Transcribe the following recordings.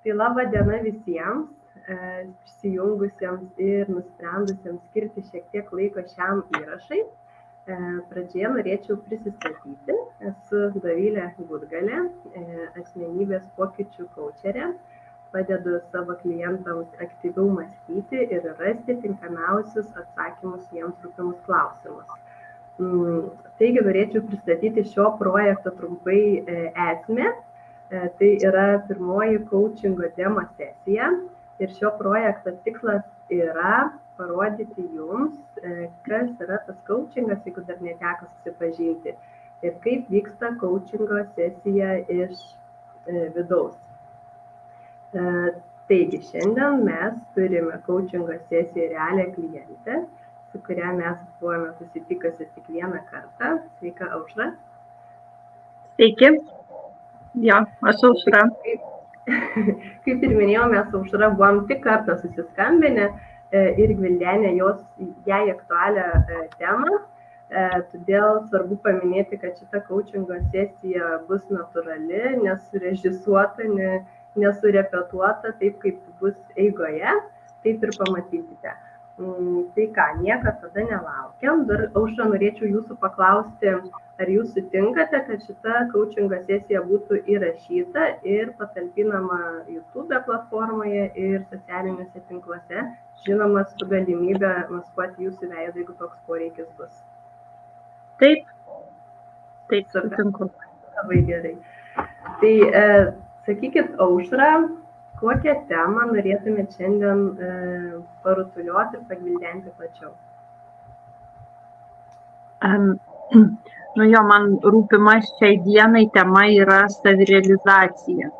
Tai laba diena visiems prisijungusiems ir nusprendusiems skirti šiek tiek laiko šiam įrašai. Pradžioje norėčiau prisistatyti. Esu Dovilė Gudgalė, asmenybės pokyčių kaučerė. Padedu savo klientams aktyviau mąstyti ir rasti tinkamiausius atsakymus jiems rūpimus klausimus. Taigi norėčiau pristatyti šio projekto trumpai esmę. Tai yra pirmoji coachingo demo sesija ir šio projekto tikslas yra parodyti jums, kas yra tas coachingas, jeigu dar neteko susipažinti, ir kaip vyksta coachingo sesija iš vidaus. Taigi, šiandien mes turime coachingo sesiją realią klientę, su kuria mes buvome susitikusi tik vieną kartą. Sveika, Aušra. Sveiki. Jo, aš Aušra. Kaip ir minėjau, mes Aušra buvom tik kartą susiskambinę ir gvildenę jai aktualią temą. Todėl svarbu paminėti, kad šita coachingo sesija bus natūrali, nesurežisuota, nesurepetuota, taip kaip bus eigoje, taip ir pamatysite. Tai ką, niekas tada nelaukiam. Dar, Aušra, norėčiau jūsų paklausti, ar jūs sutinkate, kad šita coachingo sesija būtų įrašyta ir patalpinama YouTube platformoje ir socialiniuose tinkluose, žinoma, su galimybė maskuoti jūsų veidą, jeigu toks poreikis bus. Taip, sutinku. Labai gerai. Tai sakykit, Aušra, kokią temą norėtumėt šiandien parutuliuoti ir pagvildenti plačiau? Man rūpima šiai dienai tema yra savirealizacija.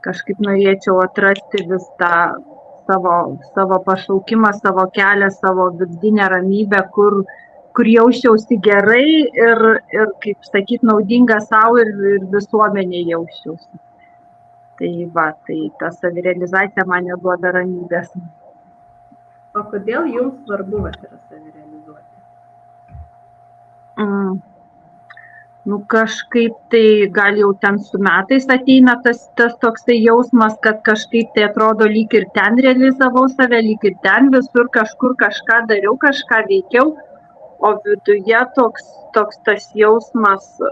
Kažkaip norėčiau atrasti vis tą savo pašaukimą, savo kelią, savo vidinę ramybę, kur jausčiausi gerai ir kaip sakyt, naudinga savo ir visuomenė jausčiausi. Tai ta savirealizacija man neduoda ramybės. O kodėl jums svarbu yra savirealizuoti? Kažkaip tai gal jau ten su metais ateina tas toksai jausmas, kad kažkaip tai atrodo lyg ir ten realizavau save, lyg ir ten visur kažkur kažką dariau, kažką veikiau, o viduje toks tas jausmas,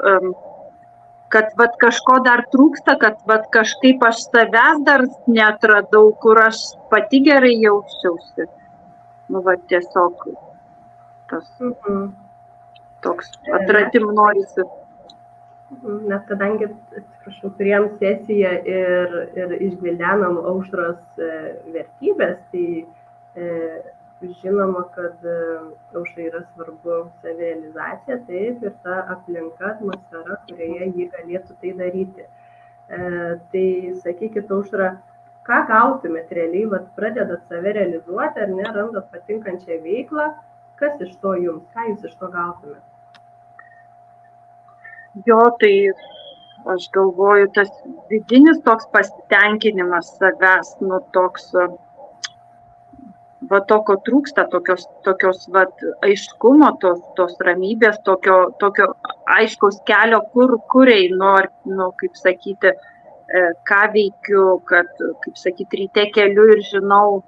kad kažko dar trūksta, kad kažkaip aš savęs dar neatradau, kur aš pati gerai jausčiausi. Tiesiog tas toks atradim norisi. Nes kadangi, turėjom sesiją ir išgvildenom Aušros vertybės, tai žinoma, kad Aušrai yra svarbu savirealizacija, taip, ir ta aplinka, atmosfera, kurioje ji galėtų tai daryti. Tai sakykit, Aušra, ką gautumėt realiai, pradedat save realizuoti, ar ne, randat patinkančią veiklą, kas iš to jums, ką jūs iš to gautumėt? Jo, tai aš galvoju, tas vidinis toks pasitenkinimas savęs, toks, tokio trūksta, tokios aiškumo, tos ramybės, tokio aiškaus kelio, kur einu, kaip sakyti, ką veikiu, kad, kaip sakyti, ryte keliu ir žinau,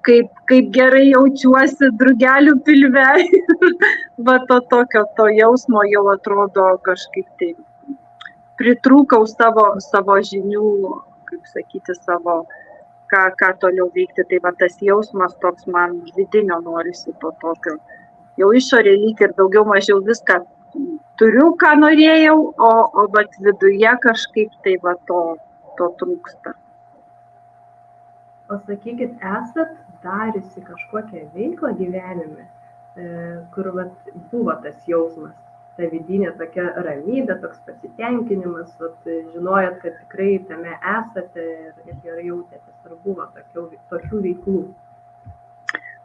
kaip gerai jaučiuosi drugelių pilve. To jausmo jau atrodo kažkaip tai pritrūkau savo žinių, kaip sakyti, ką toliau veikti. Tai tas jausmas toks man vidinio norisi to tokio. Jau išorė lyg ir daugiau mažiau viską turiu, ką norėjau, o viduje kažkaip tai to trūksta. O sakykit, esat dariusi kažkokią veiklą gyvenime, kur buvo tas jausmas, ta vidinė tokia ramybė, toks pasitenkinimas, žinojot, kad tikrai tame esate ir gerai jautėtės, ar buvo tokių veiklų?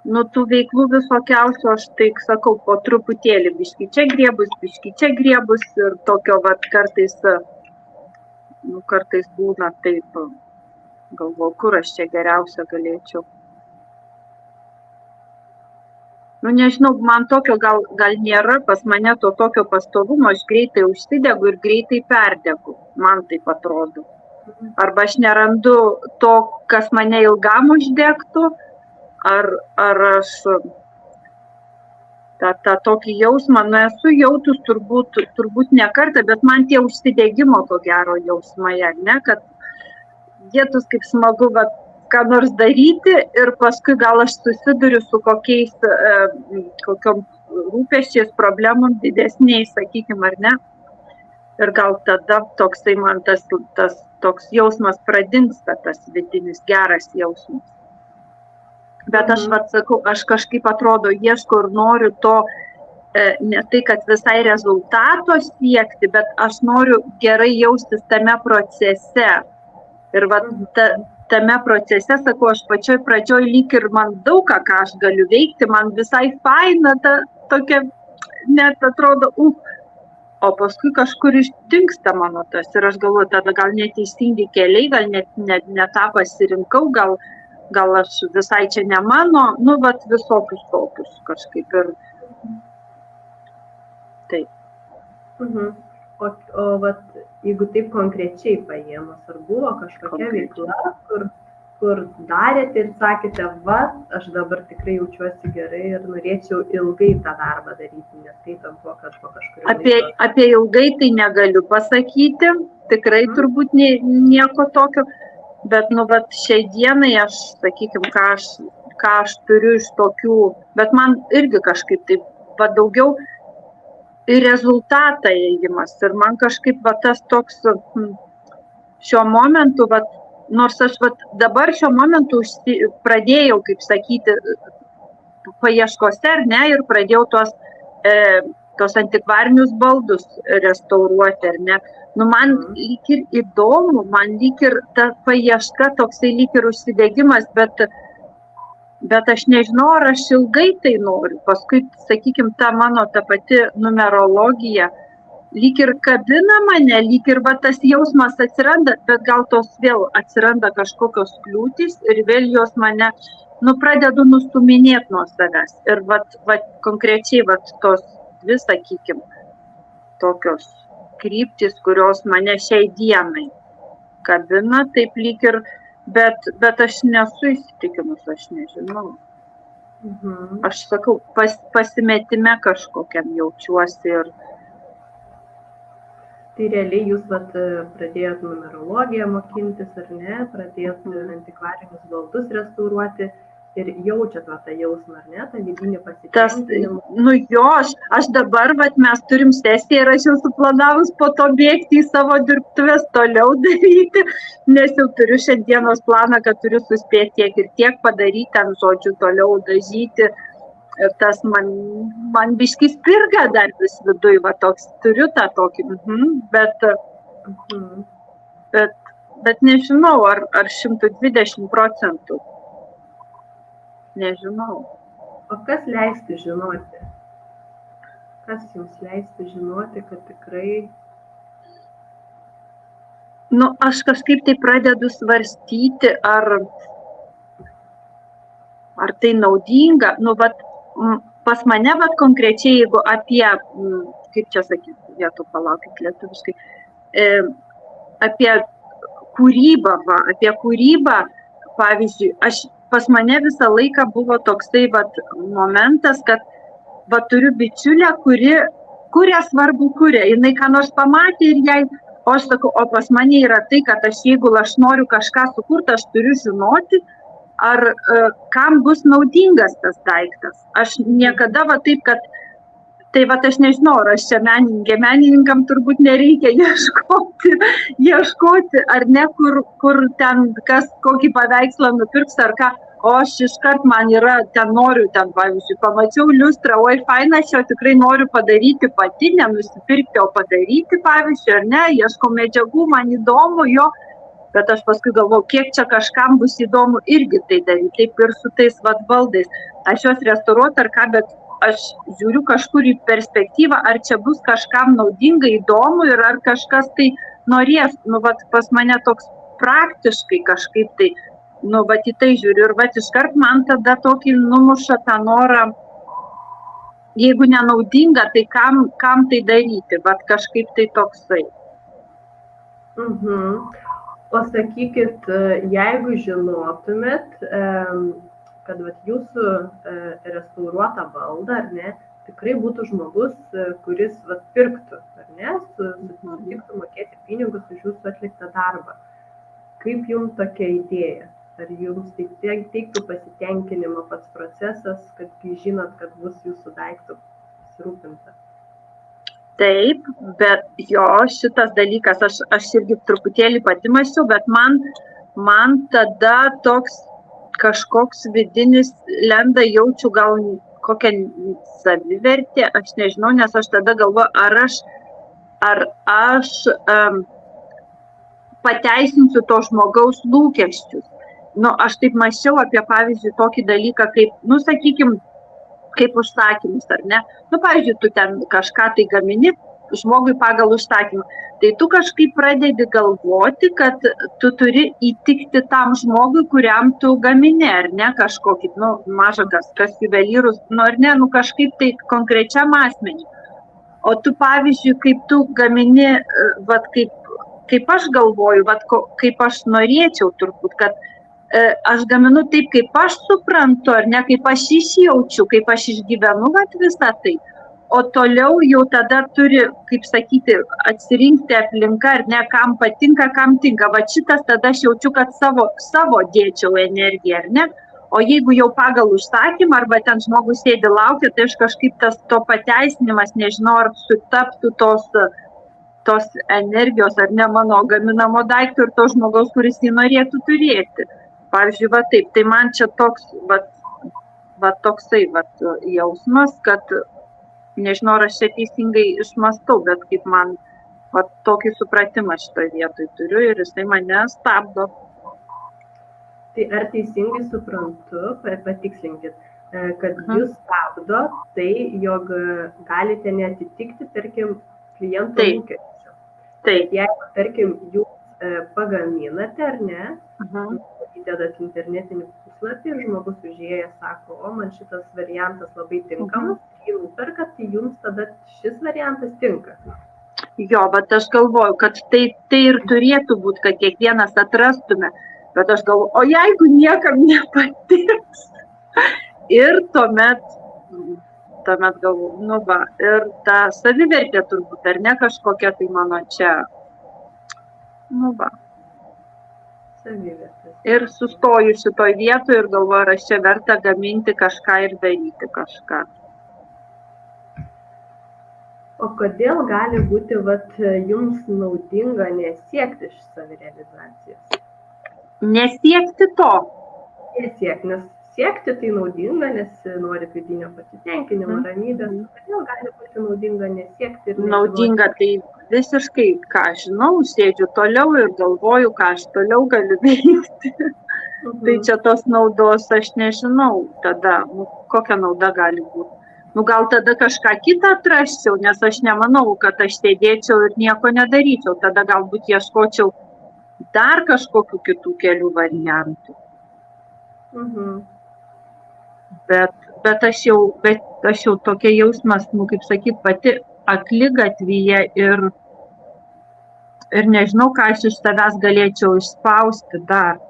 Tų veiklų visokiausių, aš taip sakau, po truputėlį, biški čia griebus ir tokio kartais būna taip. Galvoju, kur aš čia geriausia galėčiau. Nežinau, man tokio gal nėra, pas mane tokio pastovumo, aš greitai užsidegu ir greitai perdegu, man taip atrodo. Arba aš nerandu to, kas mane ilgam uždegtų, ar aš tą tokį jausmą, esu jautus turbūt ne kartą, bet man tie užsidegimo ko gero jausmai, ne, kad jėtus kaip smagu ką nors daryti ir paskui gal aš susiduriu su kokiom rūpesčiais, problemom didesniais, sakykime, ar ne. Ir gal tada toksai man tas toks jausmas pradingsta, tas vidinis geras jausmas. Bet aš sakau, aš kažkaip atrodo ieško ir noriu to, ne tai, kad visai rezultato siekti, bet aš noriu gerai jaustis tame procese. Ir tame procese, sakau, aš pačioj pradžioj lyg ir man daug ką aš galiu veikti, man visai faina, tokia, net atrodo, o paskui kažkur išdingsta mano tas. Ir aš galvoju, tada gal neteisingi keliai, gal ne tą pasirinkau, gal aš visai čia ne mano, visokius tokius kažkaip ir taip. O jeigu taip konkrečiai paėmus, ar buvo kažkokia veikla, kur darėte ir sakėte, aš dabar tikrai jaučiuosi gerai ir norėčiau ilgai tą darbą daryti, neskaitant to, kad po kažkurio laiko. Apie ilgai tai negaliu pasakyti, tikrai turbūt nieko tokio, bet šiai dienai aš, sakykime, ką aš turiu iš tokių, bet man irgi kažkaip taip daugiau į rezultatą ėjimas. Ir man kažkaip tas toks šiuo momentu, nors aš dabar šiuo momentu pradėjau, kaip sakyti, paieškose, ar ne, ir pradėjau tos antikvarinius baldus restauruoti, ar ne. Man lyg ir įdomu, man lyg ir ta paieška, toksai lyg ir užsidegimas, bet aš nežinau, ar aš ilgai tai noriu. Paskui, sakykime, ta pati numerologija lyg ir kabina mane, lyg ir tas jausmas atsiranda, bet gal tos vėl atsiranda kažkokios kliūtys ir vėl jos mane, pradedu nustuminėti nuo savęs. Ir konkrečiai tos dvi, sakykime, tokios kryptis, kurios mane šiai dienai kabina, taip lyg ir Bet aš nesu įsitikinus, aš nežinau. Aš sakau, pasimetime kažkokiam jaučiuosi ir... Tai realiai jūs pradėjot numerologiją mokintis, ar ne? Pradėjot antikvarinius baldus restauruoti ir jaučiat tą jausmą, ar ne? Tą vidinį pasitenkinimą. Aš dabar, mes turim sesiją ir aš jau suplanavus po to bėgti į savo dirbtuves toliau daryti, nes jau turiu šiandienos planą, kad turiu suspėti tiek ir tiek padaryti, ten žodžiu toliau dažyti. Ir tas man biškis spirga dar vis viduj, toks turiu tą tokį, bet nežinau, ar 120%. Nežinau. O kas leistų žinoti? Kas jums leistų žinoti, kad tikrai... Aš kažkaip tai pradedu svarstyti, ar tai naudinga. Pas mane, konkrečiai, jeigu apie, kaip čia sakyti, vietų palaukit lietuviškai, apie kūrybą, pavyzdžiui, pas mane visą laiką buvo toksai momentas, kad turiu bičiulę, kuri kuria svarbu kuria. Jinai ką nors pamatė ir jai, o aš sakau, o pas mane yra tai, kad jeigu aš noriu kažką sukurti, aš turiu žinoti, ar kam bus naudingas tas daiktas. Aš niekada taip, kad tai aš nežinau, ar aš čia menininkam turbūt nereikia ieškoti, ar ne, kur ten kas kokį paveikslą nupirks ar ką, o aš iškart man yra, noriu, pavyzdžiui, pamačiau liustrą, oi, faina, aš jau tikrai noriu padaryti pati, nenusipirkti, o padaryti, pavyzdžiui, ar ne, ieško medžiagų, man įdomu jo, bet aš paskui galvoju, kiek čia kažkam bus įdomu irgi tai daryti, taip ir su tais baldais. Aš juos restauruoti ar ką, bet aš žiūriu kažkur į perspektyvą, ar čia bus kažkam naudinga, įdomu ir ar kažkas tai norės. Pas mane toks praktiškai kažkaip tai, į tai žiūriu ir iškart man tada tokį numuša tą norą, jeigu nenaudinga, tai kam tai daryti, kažkaip tai toksai. O sakykit, jeigu žinotumėt, kad vat, jūsų restauruotą baldą, ar ne, tikrai būtų žmogus, kuris vat, pirktų, ar ne, sutiktų mokėti pinigus už jūsų atliktą darbą. Kaip jums tokia idėja? Ar jums tai teiktų pasitenkinimą pats procesas, kad žinot, kad bus jūsų daiktų pasirūpinta? Taip, bet jo, šitas dalykas, aš irgi truputėlį pati mąsčiau, bet man tada toks kažkoks vidinis lenda, jaučiu gal kokią savivertę, aš nežinau, nes aš tada galvoju, ar aš pateisinsiu to žmogaus lūkesčius. Nu, aš taip mąsčiau apie, pavyzdžiui, tokį dalyką, kaip, nu, sakykim, kaip užsakymus, ar ne? Nu, pavyzdžiui, tu ten kažką tai gamini žmogui pagal užsakymą. Tai tu kažkaip pradedi galvoti, kad tu turi įtikti tam žmogui, kuriam tu gamini, ar ne, kažkokį, nu, mažą kas juvelyrus, nu, ar ne, nu, kažkaip tai konkrečiam asmeniui. O tu, pavyzdžiui, kaip tu gamini, vat, kaip aš galvoju, vat, kaip aš norėčiau turbūt, kad aš gaminu taip, kaip aš suprantu, ar ne, kaip aš išjaučiu, kaip aš išgyvenu vat, visą tai. O toliau jau tada turi, kaip sakyti, atsirinkti aplinką, ar ne, kam patinka, kam tinka. Va šitas tada aš jaučiu, kad savo dėčiau energiją, ar ne. O jeigu jau pagal užsakymą, arba ten žmogus sėdi laukia, tai aš kažkaip to pateisinimas, nežinau, ar sutaptų tos energijos, ar ne, mano gaminamo daikto ir to žmogaus, kuris jį norėtų turėti. Pavyzdžiui, va taip, tai man čia toks, va toksai jausmas, kad, nežinau, aš čia teisingai išmastau, bet kaip man va tokį supratimą šitoje vietoje turiu ir jisai mane stabdo. Tai ar teisingai suprantu, patikslinkit, kad jūs stabdo, tai jog galite neatitikti, tarkim, klientų lūkesčių. Taip. Jeigu, tarkim, jūs pagaminate, ar ne, įdedat internetinį puslapį ir žmogus užėjęs sako, o man šitas variantas labai tinkamas, jį nuperkat, tai jums tada šis variantas tinka. Jo, bet aš galvoju, kad tai ir turėtų būti, kad kiekvienas atrastume, bet aš galvoju, o jeigu niekam nepatiks, ir tuomet galvoju, nu va, ir ta savivertė turbūt, ar ne kažkokia tai mano čia, nu va. Ir sustoju šitoj vietoje ir galvoju, ar aš čia verta gaminti kažką ir daryti kažką. O kodėl gali būti jums naudinga nesiekti iš savirealizacijos? Nesiekti to? Nesiekti, nes siekti tai naudinga, nes nori vidinio pasitenkinimo, ramybės. Kodėl gali būti naudinga nesiekti? Naudinga tai visiškai, ką žinau, sėdžiu toliau ir galvoju, ką aš toliau galiu veikti. Tai čia tos naudos aš nežinau tada, kokia nauda gali būti. Nu gal tada kažką kitą atrasčiau, nes aš nemanau, kad aš sėdėčiau ir nieko nedaryčiau. Tada galbūt ieškočiau dar kažkokių kitų kelių variantų. Bet aš jau tokia jausmas, nu kaip sakyt, pati akligatvyje ir nežinau, ką aš iš savęs galėčiau išspausti dar.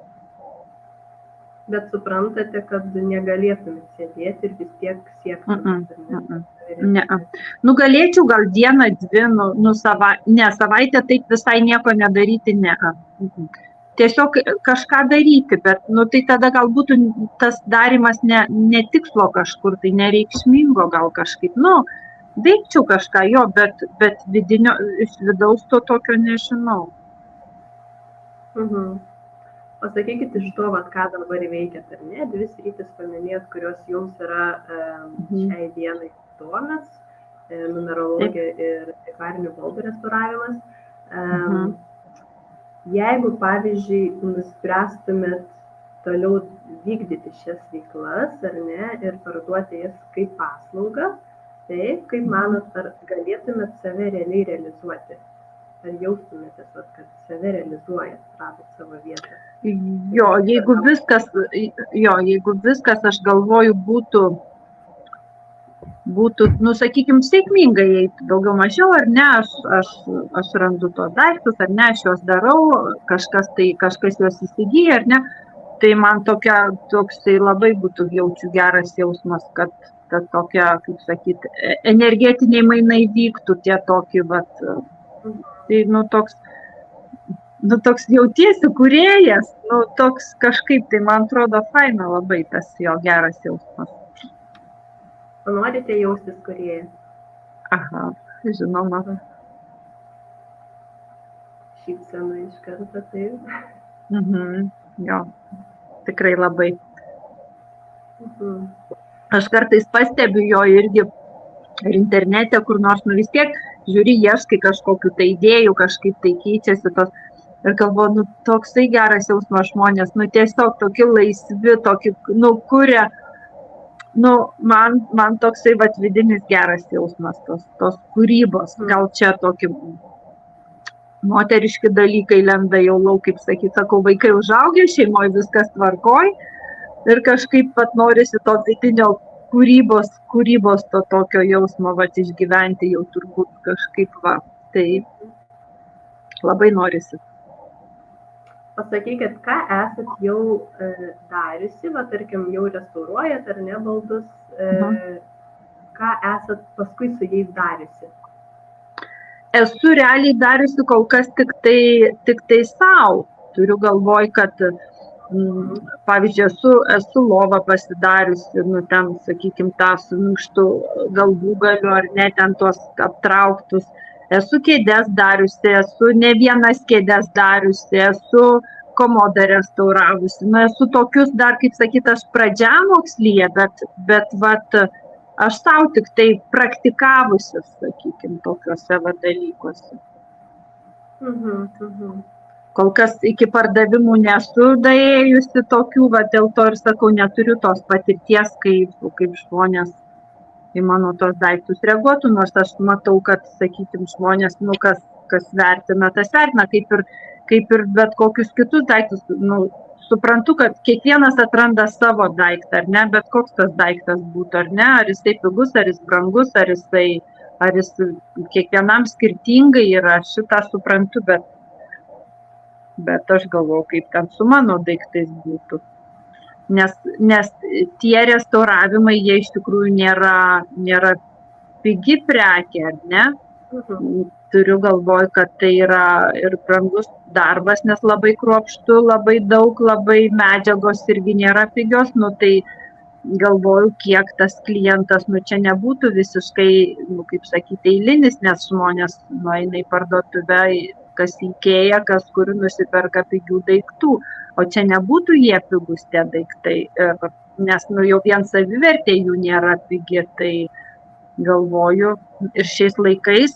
Bet suprantate, kad negalėtumėt sėdėti ir vis tiek siektumėt. Ne. Nu galėčiau gal dieną, dvi, savaitę taip visai nieko nedaryti, ne. Tiesiog kažką daryti, bet tai tada gal būtų tas darymas ne tikslo kažkur, tai nereikšmingo gal kažkaip. Veikčiau kažką jo, bet vidinio, iš vidaus to tokio nežinau. O sakykit iš to, ką dabar veikiat, ar ne? 2 sritys paminėjot, kurios jums yra šiai dienai įdomios, numerologija ir antikvarinių baldų restauravimas. Jeigu, pavyzdžiui, nuspręstumėt toliau vykdyti šias veiklas, ar ne, ir parduoti jas kaip paslaugą, tai, kaip manot, ar galėtumėt save realiai realizuoti? Ar jaustumėtės, kad save realizuojat, radot savo vietą? Jo, jeigu viskas, aš galvoju, būtų, nu, sakykime, sėkmingai eiti daugiau mažiau, ar ne, aš randu tos daiktus, ar ne, aš juos darau, kažkas juos įsigyja, ar ne, tai man toksai labai būtų jaučiu geras jausmas, kad tokia, kaip sakyti, energetiniai mainai vyktų tie tokie, tai, toks jautiesi kūrėjas, toks kažkaip, tai man atrodo faina labai tas jo geras jausmas. O norite jaustis kūrėjas? Aha, žinoma. Šypsena iš karto, taip. Jo, tikrai labai. Aš kartais pastebiu jo irgi ir internete, kur nors, vis tiek žiūri, ieškai kažkokių tai idėjų, kažkaip tai keičiasi tos. Ir galvoju, toksai geras jausmas žmonės, tiesiog tokie laisvi, tokie, kuria, man toksai vidinis geras jausmas, tos kūrybos. Gal čia tokie moteriški dalykai lenda jau lauk, kaip sakau, vaikai užaugę, šeimoje viskas tvarkoj ir kažkaip norisi to vidinio kūrybos to tokio jausmo išgyventi jau turbūt kažkaip tai labai norisi. Pasakykit, ką esat jau dariusi, tarkim, jau restauruojat ar ne baldus, ką esat paskui su jais dariusi? Esu realiai dariusi kol kas tik tai savo. Turiu galvoj, kad, pavyzdžiui, esu lovą pasidariusi, ten, sakykim, tą su minkštu galvūgaliu ar ne, ten tuos aptrauktus. Esu kėdes dariusi, esu ne vienas kėdes dariusi, esu komodą restauravusi. Esu tokius dar, kaip sakyti, aš pradžiamokslyje, bet aš savo tik tai praktikavusi, sakykim, tokiuose dalykuose. Kol kas iki pardavimų nesu daėjusi tokių, dėl to ir sakau, neturiu tos patirties, kaip žmonės į mano tos daiktus reaguotų, nors aš matau, kad, sakykim, žmonės, kas vertina, tas vertina, kaip ir bet kokius kitus daiktus. Suprantu, kad kiekvienas atranda savo daiktą, ar ne, bet koks tas daiktas būtų, ar ne, ar jisai pigus, ar jis brangus, ar jis kiekvienam skirtingai yra, šitą suprantu, bet aš galvoju, kaip ten su mano daiktais būtų. Nes tie restauravimai, jie iš tikrųjų nėra pigi prekė, ar ne? Turiu galvoj, kad tai yra ir brangus darbas, nes labai kruopštu, labai daug, labai medžiagos irgi nėra pigios, tai galvoju, kiek tas klientas, čia nebūtų visiškai, kaip sakyti, eilinis, nes žmonės nueina į parduotuvę, kas įkėja, kas kur nusiperka pigių daiktų. O čia nebūtų jie pigus tie daiktai, nes jau vien savivertė jų nėra pigi, tai galvoju ir šiais laikais,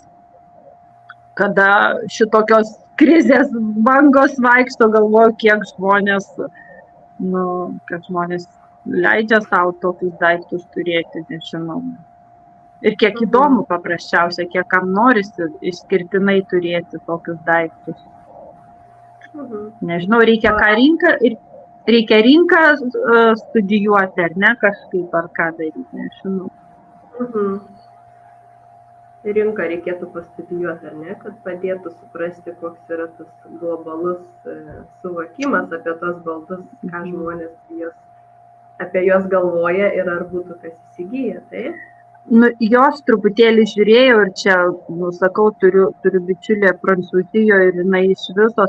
kada šitokios krizės bangos vaikšto, galvoju, kiek žmonės leidžia savo tokius daiktus turėti, nežinau. Ir kiek įdomu paprasčiausia, kiek kam norisi išskirtinai turėti tokius daiktus. Nežinau, reikia rinką studijuoti, ar ne, kažkaip, ar ką daryti, nežinau. Rinką reikėtų pastudijuoti, ar ne, kad padėtų suprasti, koks yra tas globalus suvokimas apie tos baldus, ką žmonės apie juos galvoja ir ar būtų kas įsigyja, taip? Jos truputėlį žiūrėjau ir čia, sakau, turiu bičiulę Prancūzijoje ir jinai iš viso,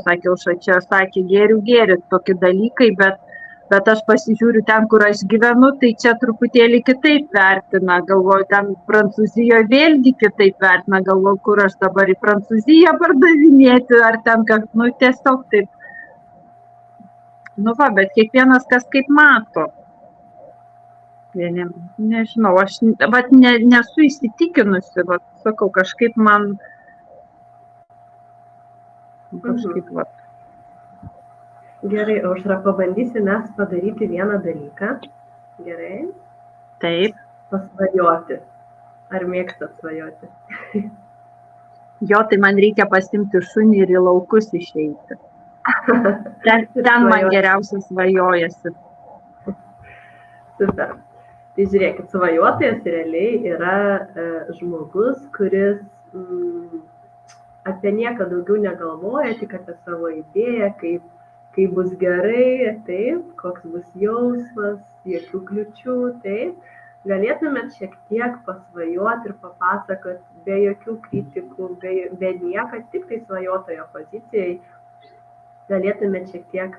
čia sakė, gėriu tokie dalykai, bet aš pasižiūriu ten, kur aš gyvenu, tai čia truputėlį kitaip vertina, galvoju, ten Prancūzijoje vėlgi kitaip vertina, galvoju, kur aš dabar į Prancūziją pardavinėti, ar ten, tiesiog taip. Bet kiekvienas kas kaip mato. Nežinau, aš nesu įsitikinusi, sakau, kažkaip man Gerai, Aušra, pabandysim mes padaryti vieną dalyką. Gerai? Taip. Pasvajoti. Ar mėgstat svajoti? Jo, tai man reikia pasimti šunį ir į laukus išeiti. Ten man geriausiai svajojasi. Super. Tai žiūrėkit, svajotojas realiai yra žmogus, kuris apie nieką daugiau negalvoja, tik apie savo idėją, kaip bus gerai, taip, koks bus jausmas, jokių kliučių, taip. Galėtumėt šiek tiek pasvajoti ir papasakoti be jokių kritikų, be nieko, tik tai svajotojo pozicijai. Galėtumėt šiek tiek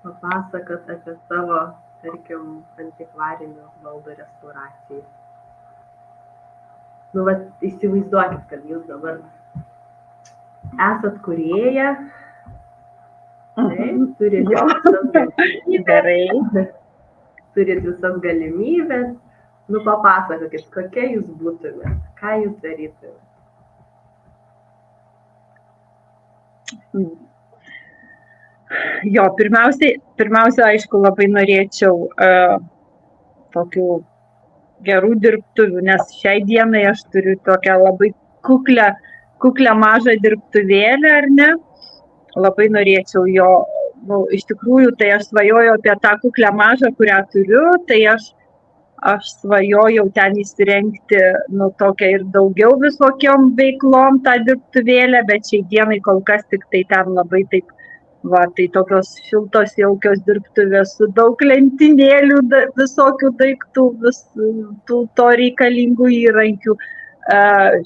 papasakoti apie savo, tarkim, antikvarinių baldų restauraciją. Nu, vat, įsivaizduokit, kad jūs dabar esat kūrėja, turit visas galimybės, nu papasakokit, kokia jūs būtumėt, ką jūs darytumėt. Jo, pirmiausia, aišku, labai norėčiau tokių gerų dirbtuvių, nes šiai dienai aš turiu tokią labai kuklę mažą dirbtuvėlę, ar ne? Labai norėčiau jo, iš tikrųjų, tai aš svajojau apie tą kuklę mažą, kurią turiu, tai aš svajojau ten įsirengti, tokią ir daugiau visokiom veiklom tą dirbtuvėlę, bet šiai dienai kol kas tik tai ten labai taip, tai tokios šiltos, jaukios dirbtuvės su daug lentynėlių, visokių daiktų, to reikalingų įrankių,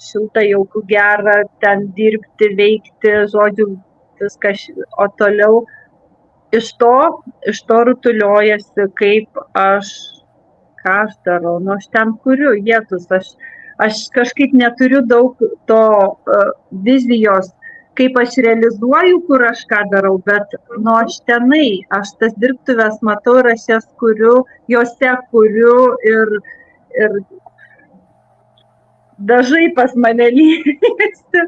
šilta, jauku, gera ten dirbti, veikti, žodžiu, viskas, o toliau iš to rutuliojasi, ką aš darau, aš ten kuriu, jėtus, aš kažkaip neturiu daug to vizijos, kaip aš realizuoju, kur aš ką darau, bet aš tenai, aš tas dirbtuves matau ir aš jose kuriu ir dažai pas mane lyjasi,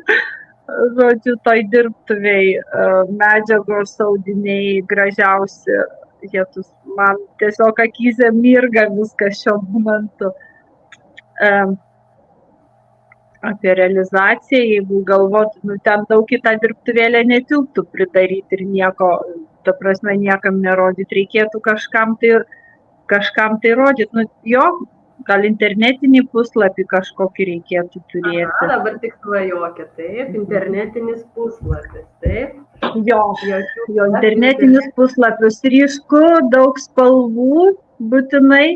žodžiu, toj dirbtuviai, medžiagos, audiniai gražiausi, jėtus, man tiesiog akyse mirga viskas šiuo momentu. Apie realizaciją, jeigu galvotų, ten daug į tą dirbtuvėlę netilptų pridaryti ir nieko, ta prasme, niekam nerodyti, reikėtų kažkam tai rodyti. Jo, gal internetinį puslapį kažkokį reikėtų turėti. Aha, dabar tik svajokit, taip, internetinis puslapis, taip. Jo, internetinis puslapis, ryšku, daug spalvų būtinai.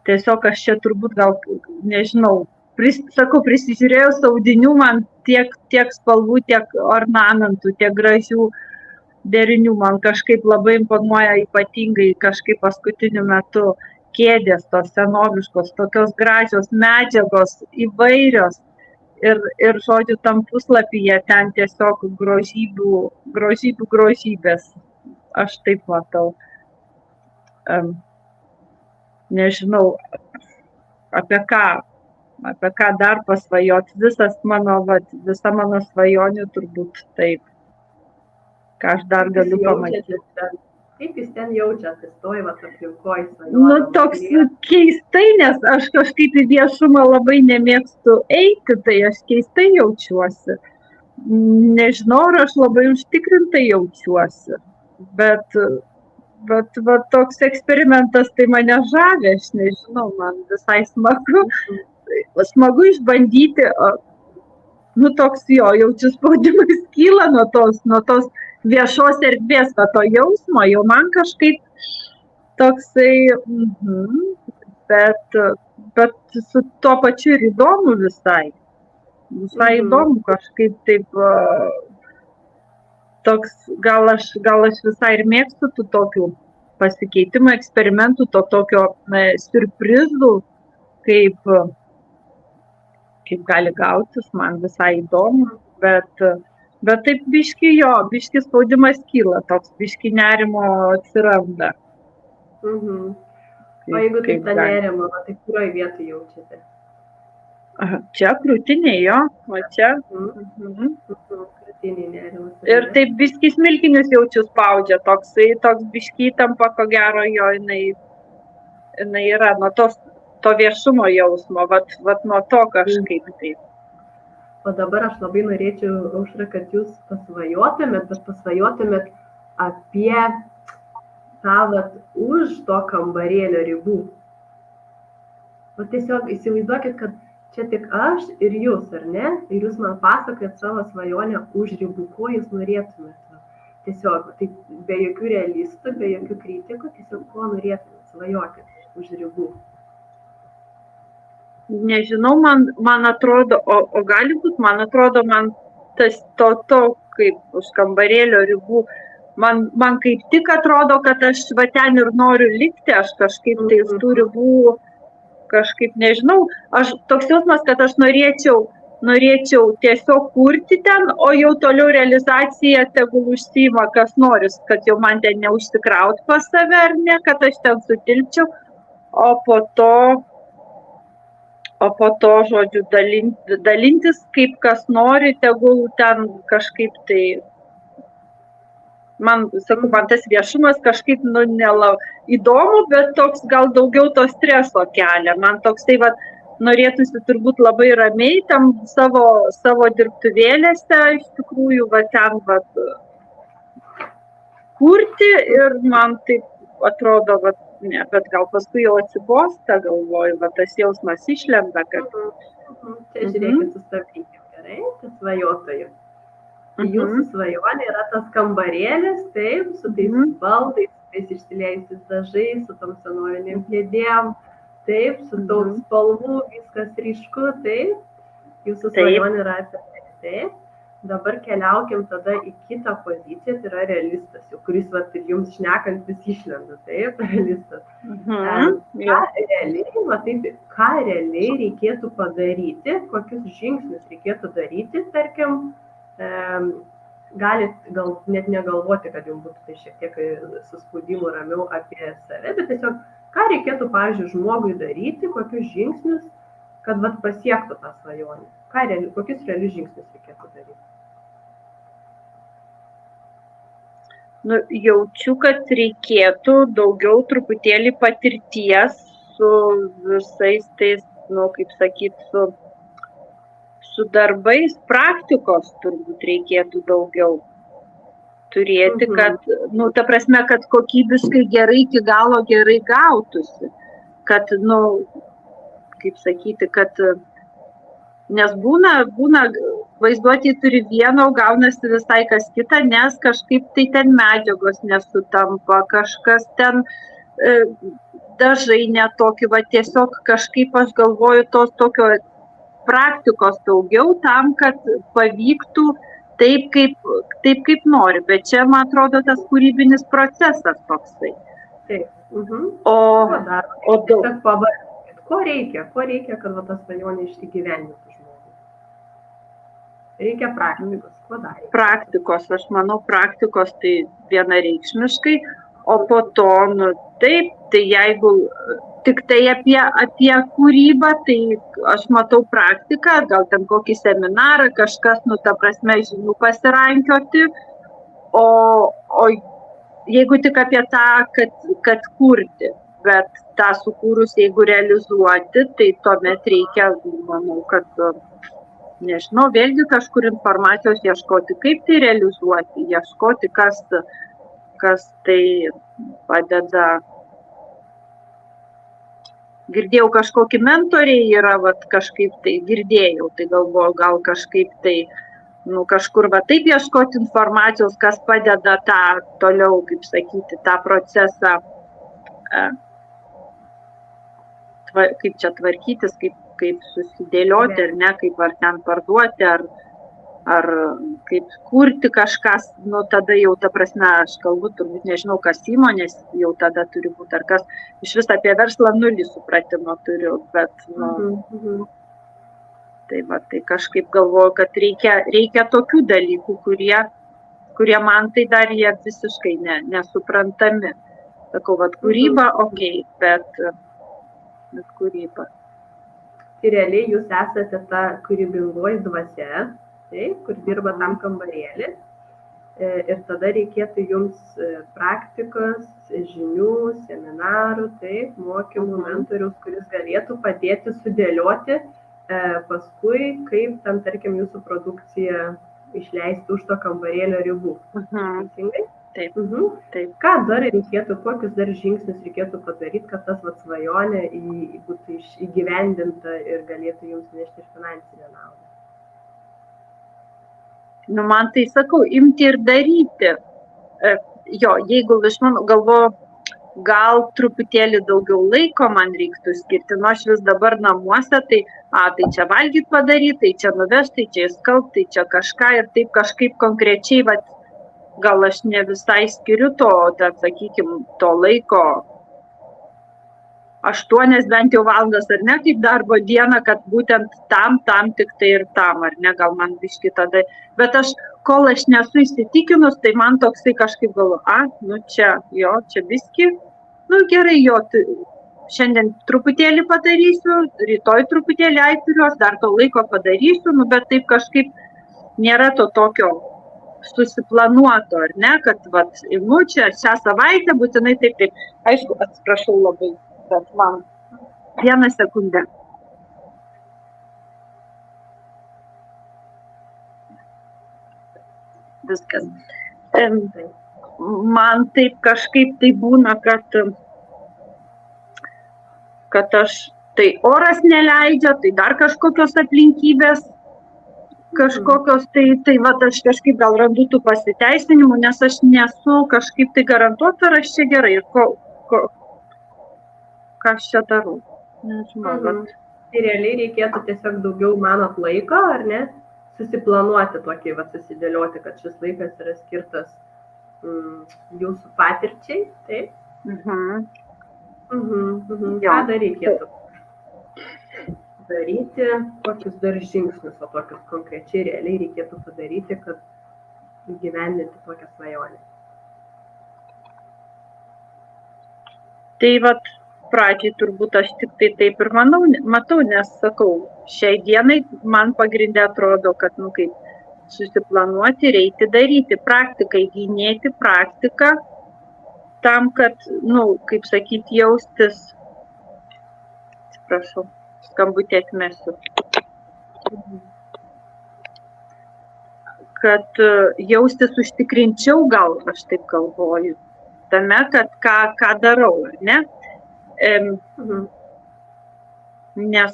Tiesiog aš čia turbūt gal, nežinau, prisižiūrėjau audinių, man tiek spalvų, tiek ornamentų, tiek gražių derinių, man kažkaip labai imponuoja, ypatingai kažkaip paskutiniu metu kėdės, tos senoviškos, tokios gražios medžiagos, įvairios ir žodžiu, tam puslapyje ten tiesiog grožybės, aš taip matau. Nežinau, apie ką dar pasvajot, visa mano svajonių turbūt taip, ką aš dar galiu pamatyti. Kaip jūs ten jaučiatės, aplinkoj svajodama? Toks keistai, nes aš kažkaip į viešumą labai nemėgstu eiti, tai aš keistai jaučiuosi. Nežinau, ar aš labai užtikrintai jaučiuosi, bet toks eksperimentas tai mane žavi, aš nežinau, man visai smagu išbandyti, toks jaučiu spaudimas kyla nuo tos viešos erdvės, to jausmo, jau man kažkaip toksai, bet su tuo pačiu ir įdomu visai įdomu kažkaip taip. Toks, gal aš visai ir mėgstu tų tokių pasikeitimų, eksperimentų, tokio siurprizų, kaip gali gautis, man visai įdomu, bet taip biški spaudimas kyla, toks biški nerimo atsiranda. O jeigu taip tą nerimą, tai kurioj vietoj jaučiate? Čia krūtinė, jo, o čia. Ir taip biški smilkinius jaučiu spaudžia, toks biški įtampa, ko gero jo, jinai yra nuo to viešumo jausmo, nuo to kažkaip taip. O dabar aš labai norėčiau, Aušra, kad jūs pasvajotumėt apie tą vat už to kambarėlio ribų. O tiesiog įsivaizduokit, kad čia tik aš ir jūs, ar ne? Ir jūs man pasakojat savo svajonę už ribų, ko jūs norėtumėt. Tiesiog, tai be jokių realistų, be jokių kritikų, tiesiog ko norėtumėt, svajokit už ribų. Nežinau, man atrodo, o gali būti, man atrodo, man tas to kaip už kambarėlio ribų, man kaip tik atrodo, kad aš va ten ir noriu likti, aš kažkaip tai už tų ribų, kažkaip nežinau, aš toks jausmas, kad aš norėčiau tiesiog kurti ten, o jau toliau realizacija tegul užsiima kas nori, kad jau man ten neužsikraut pas save ar ne, kad aš ten sutilpčiau, o po to, žodžiu, dalintis kaip kas nori, tegul ten kažkaip tai, man tas viešumas kažkaip, įdomu, bet toks gal daugiau to streso kelia. Man toks tai, norėtųsi turbūt labai ramiai tam savo dirbtuvėlėse, iš tikrųjų, ten, kurti ir man taip atrodo, ne, bet gal paskui jau atsibosta, galvoju, tas jausmas išlenda, kad... Čia žiūrėkit, sustabdykit, gerai, tas svajotojų. Jūsų svajonė yra tas kambarėlis, taip, su tais baldais, su tais išsiliejusiais dažais, su tom senovinėm kėdėm, taip, su daug spalvų, viskas ryšku, taip, jūsų svajonė yra apie tai, taip. Dabar keliaukim tada į kitą poziciją, tai yra realistas, kuris ir jums šnekant vis išlenda, taip, realistas. Ką realiai reikėtų padaryti, kokius žingsnius reikėtų daryti, tarkim, galit gal net negalvoti, kad jums būtų tai šiek tiek suspaudimu ramiau apie save, bet tiesiog, ką reikėtų, pavyzdžiui, žmogui daryti, kokius žingsnius, kad pasiektų tą svajonę. Kokius realius žingsnius reikėtų daryti? Jaučiu, kad reikėtų daugiau truputėlį patirties su visais tais, kaip sakyt, su darbais, praktikos turbūt reikėtų daugiau turėti, kad, ta prasme, kad kokybiškai gerai iki galo gerai gautųsi, kad, kaip sakyti, kad, nes būna vaizduotėj turi vieno, gaunasi visai kas kita, nes kažkaip tai ten medžiagos nesutampa, kažkas ten dažai netokį, tiesiog kažkaip aš galvoju tos tokio praktikos daugiau tam, kad pavyktų taip, kaip nori, bet čia, man atrodo, tas kūrybinis procesas toksai. Taip. Ko reikia, kad tas svajonė išsigyvendintų žmogui? Reikia praktikos, ko dar reikia? Praktikos, aš manau, praktikos tai vienareikšmiškai, o po to, taip, tai jeigu tik tai apie kūrybą, tai aš matau praktiką, gal ten kokį seminarą, kažkas, ta prasme, žinių pasirankioti, o jeigu tik apie tą, kad kurti, bet tą sukūrus, jeigu realizuoti, tai tuomet reikia, manau, kad, nežinau, vėlgi kažkur informacijos ieškoti, kaip tai realizuoti, ieškoti, kas tai padeda. Girdėjau, kažkokie mentoriai yra, kažkaip tai girdėjau, tai galvoju, gal kažkaip tai, kažkur taip ieškoti informacijos, kas padeda tą toliau, kaip sakyti, tą procesą, kaip čia tvarkytis, kaip susidėlioti, ar ne, kaip ar ten parduoti, ar kaip kurti kažkas, tada jau, ta prasme, aš kalbu, turbūt nežinau, kas įmonės jau tada turi būti, ar kas, iš vis apie verslą nulį supratimo turiu, bet, tai kažkaip galvoju, kad reikia tokių dalykų, kurie man tai dar jie visiškai nesuprantami. Sakau, kūryba, okei, bet kūryba. Tai realiai jūs esate ta kūrybingoji dvasia, taip, kur dirba tam kambarėlį, ir tada reikėtų jums praktikos, žinių, seminarų, taip, mokymų, mentoriaus, kuris galėtų padėti sudėlioti paskui, kaip tam, tarkim, jūsų produkciją išleisti už to kambarėlio ribų. Teisingai? Taip, Mhm. taip. Ką dar reikėtų, kokius dar žingsnius reikėtų padaryti, kad tas svajonė būtų įgyvendinta ir galėtų jums nešti ir finansinę naudą? Nu, man tai sakau, imti ir daryti. Jo, jeigu iš mano galvoju, gal truputėlį daugiau laiko man reiktų skirti, nu aš vis dabar namuose, tai čia valgyt padaryti, tai čia nuvežti, tai čia įskalbti, tai čia kažką ir taip kažkaip konkrečiai, gal aš ne visai skiriu sakykime, to laiko 8 bent jau valandas, ar ne, kaip darbo dieną, kad būtent tam tik tai ir tam, ar ne, gal man biški tada. Bet kol aš nesu įsitikinus, tai man toksai kažkaip galvoju, čia biški, gerai, šiandien truputėlį padarysiu, rytoj truputėlį turiu, dar to laiko padarysiu, bet taip kažkaip nėra to tokio susiplanuoto, ar ne, kad čia šią savaitę būtinai taip. Aišku, atsiprašau labai, bet man 1 sekundę. Viskas. Man taip kažkaip tai būna, kad tai oras neleidžia, tai dar kažkokios aplinkybės, kažkokios, tai aš kažkaip gal randu tų pasiteisinimų, nes aš nesu kažkaip tai garantuota, ar aš čia gerai ir ką aš čia darau. Nežinau, Tai realiai reikėtų tiesiog daugiau manot laiko, ar ne? Susiplanuoti tokį, susidėlioti, kad šis laikas yra skirtas jūsų patirčiai, taip? Ką dar reikėtų daryti, kokius dar žingsnius, o tokius konkrečiai realiai reikėtų padaryti, kad įgyvendinti tokią svajonę? Tai pradžiai turbūt aš tik tai taip ir matau, nes sakau, šiai dienai man pagrindė atrodo, kad kaip susiplanuoti, reikia daryti praktiką, įgynėti praktiką, tam, kad, kaip sakyti, jaustis, atsiprašau, skambutį atmesiu, kad jaustis užtikrinčiau, gal aš taip galvoju, tame, kad ką darau, ar ne? Nes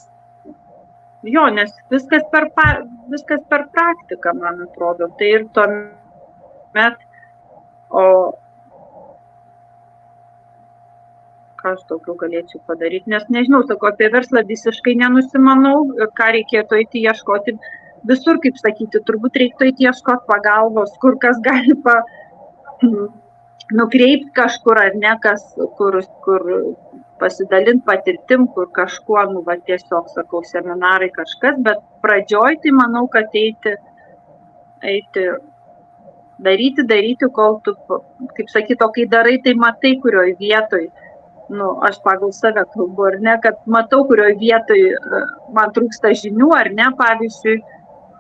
viskas per praktiką, man atrodo, tai ir tuomet, ką aš daugiau galėčiau padaryti, nes nežinau, sakau, apie verslą visiškai nenusimanau, ką reikėtų eiti ieškoti visur, kaip sakyti, turbūt reiktų eiti ieškoti pagalbos, kur kas gali nukreipti kažkur, ar ne, kur pasidalinti patirtim, kur kažkuo, tiesiog, sakau, seminarai kažkas, bet pradžioj tai manau, kad eiti, daryti, kol tu, kaip sakyt, kai darai, tai matai, kurioj vietoj, aš pagal save kalbu, ar ne, kad matau, kurioj vietoj man trūksta žinių, ar ne, pavyzdžiui,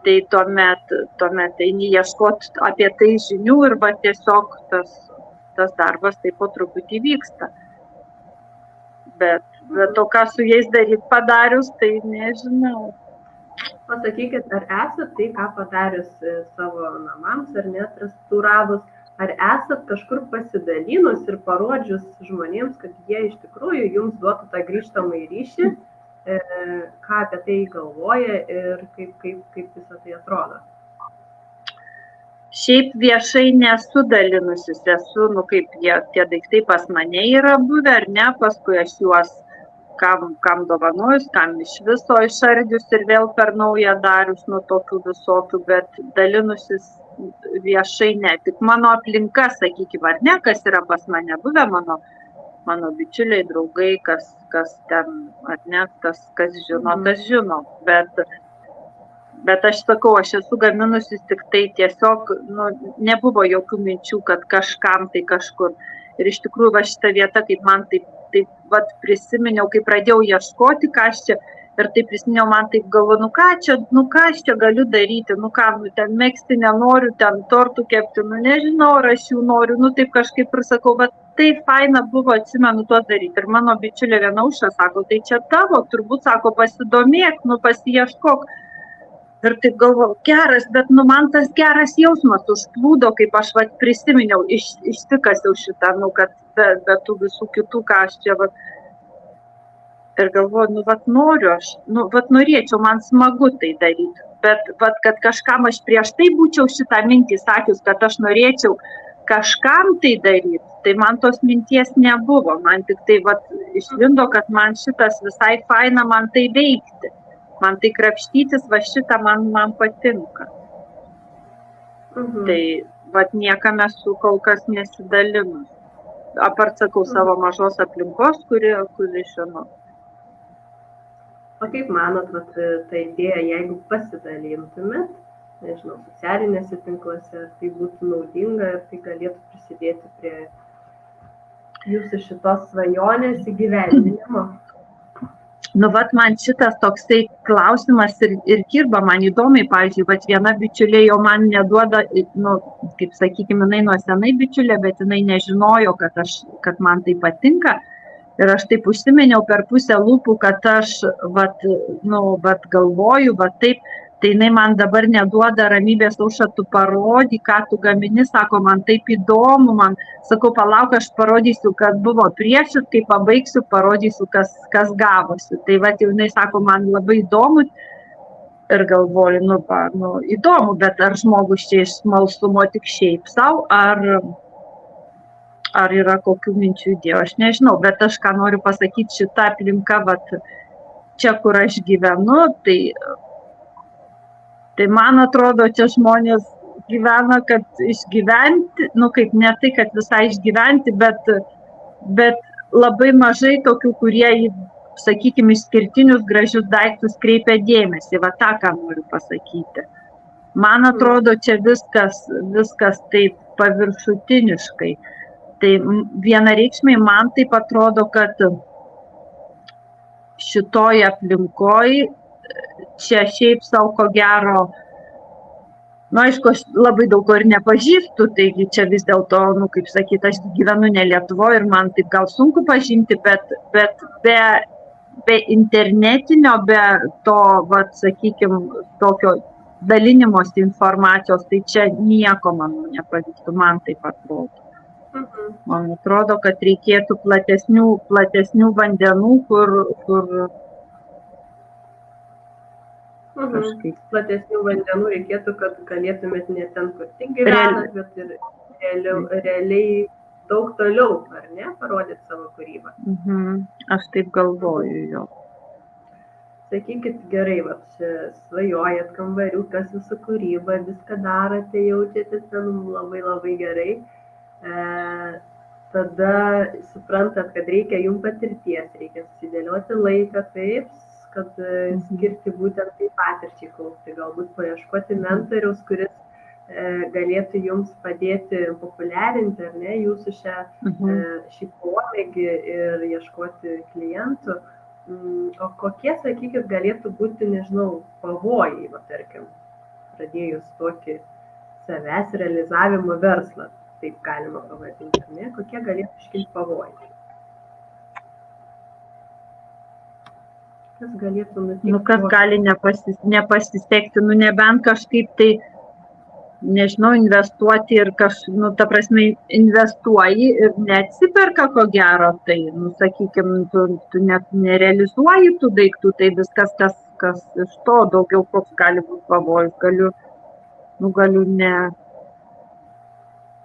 tai tuomet eini ieškoti apie tai žinių ir tiesiog tas darbas taip po truputį vyksta. Bet to, ką su jais daryti padarius, tai nežinau. Pasakykit, ar esat tai, ką padarius savo namams, ar net restauravus, ar esat kažkur pasidalinus ir parodžius žmonėms, kad jie iš tikrųjų jums duotų tą grįžtamąjį ryšį, ką apie tai galvoja ir kaip visą tai atrodo? Šiaip viešai nesu dalinusis, esu, kaip tie daiktai pas mane yra buvę, ar ne, paskui aš juos kam dovanojus, kam iš viso išardžius ir vėl per naują darius, tokių visokių, bet dalinusis viešai ne, tik mano aplinka, sakykime, ar ne, kas yra pas mane buvę, mano bičiuliai, draugai, kas ten, ar ne, kas žino, tas žino, bet aš sakau, aš esu gaminusis tik tai tiesiog, nebuvo jokių minčių, kad kažkam tai kažkur. Ir iš tikrųjų, šita vieta, kaip man taip prisiminiau, kai pradėjau ieškoti, ką aš čia, ir taip prisiminiau, man taip galvo, ką aš čia galiu daryti, ten megzti nenoriu, ten tortų kepti, nežinau, ar aš jų noriu, taip kažkaip ir sakau, bet tai faina buvo, atsimenu tuos daryti. Ir mano bičiulė viena Aušra sako, tai čia tavo, turbūt, sako, pasidomėk, pasiieškok. Ir taip galvoju, geras, bet nu man tas geras jausmas užplūdo, kaip aš vat prisiminiau, išsikasiau šitą, nu, kad be tų visų kitų, ką aš čia vat. Ir galvoju, nu vat noriu aš, nu vat norėčiau, man smagu tai daryti. Bet vat, kad kažkam aš prieš tai būčiau šitą mintį sakius, kad aš norėčiau kažkam tai daryti, tai man tos minties nebuvo. Man tik tai vat išlindo, kad man šitas visai faina, man tai veikti. Man tai krapštytis, va šitą man patinka. Tai vat niekam esu kol kas nesidalimus. Apart sakau savo mažos aplinkos, kuri žino. O kaip manot, vat, ta idėja, jeigu pasidalintumėt, nežinau, socialinėse tinkluose, tai būtų naudinga ir tai galėtų prisidėti prie jūsų šitos svajonės įgyvendinimo? Nu, vat man šitas toksai klausimas ir kirba man įdomiai, pavyzdžiui, vat viena bičiulė jau man neduoda, nu, kaip sakykime, jinai nuo senai bičiulė, bet jinai nežinojo, kad man tai patinka. Ir aš taip užsimeniau per pusę lūpų, kad aš, vat galvoju, vat taip, tai jinai man dabar neduoda ramybės, Aušra, tu parody, ką tu gamini, sako, man taip įdomu, man, sakau, palauk, aš parodysiu, kad buvo prieš ir kai pabaigsiu, parodysiu, kas gavosi. Tai vat jau jinai sako, man labai įdomu ir galvoju, nu, įdomu, bet ar žmogus čia iš smalsumo tik šiaip savo, ar yra kokių minčių idėjų, aš nežinau, bet aš ką noriu pasakyti, šitą aplinką, vat, čia, kur aš gyvenu, tai man atrodo, čia žmonės gyvena, kad išgyventi, nu kaip ne tai, kad visai išgyventi, bet labai mažai tokių, kurie į, sakykime, išskirtinius gražius daiktus kreipia dėmesį, va tą, ką noriu pasakyti. Man atrodo, čia viskas taip paviršutiniškai. Tai vienareikšmiai man taip atrodo, kad šitoj aplinkoj čia šiaip savo ko gero, nu aišku, aš labai daug ko ir nepažįstu, taigi čia vis dėlto, nu kaip sakyti, aš gyvenu ne Lietuvoje ir man taip gal sunku pažinti, bet be internetinio, be to, vat, sakykime, tokio dalinimosi informacijos, tai čia nieko, manau, nepavyktų, man taip atrodo. Man atrodo, kad reikėtų platesnių vandenų, kur kažkaip. Platesnių vandenų reikėtų, kad galėtumėt ne ten, kur tik gyvenat, bet ir realiai daug toliau, ar ne, parodyti savo kūrybą. Aš taip galvoju, jo. Sakykit, gerai, vat, svajojat kambariukas, visų kūrybą, viską darote, jaučiatės ten labai labai gerai. Tada suprantat, kad reikia jums patirties, reikia susidėlioti laiką taip, kad skirti būtent tai patirčiai kaupti, galbūt paieškoti mentoriaus, kuris galėtų jums padėti populiarinti, ar ne, jūsų šį pomėgį ir ieškoti klientų. O kokie, sakykit, galėtų būti, nežinau, pavojai, va, tarkim, pradėjus tokį savęs realizavimo verslą, taip galima pavadinti, ne? Kokie galėtų iškilti pavojai? Kas galėtų nutikti? Nu, kas gali nepasisekti, nu, nebent kažkaip tai, nežinau, investuoti ir ta prasme, investuoji ir neatsiperka ko gero, tai, nu, sakykime, tu net nerealizuoji tų daiktų, tai viskas, kas iš to daugiau koks gali būti pavojus, galiu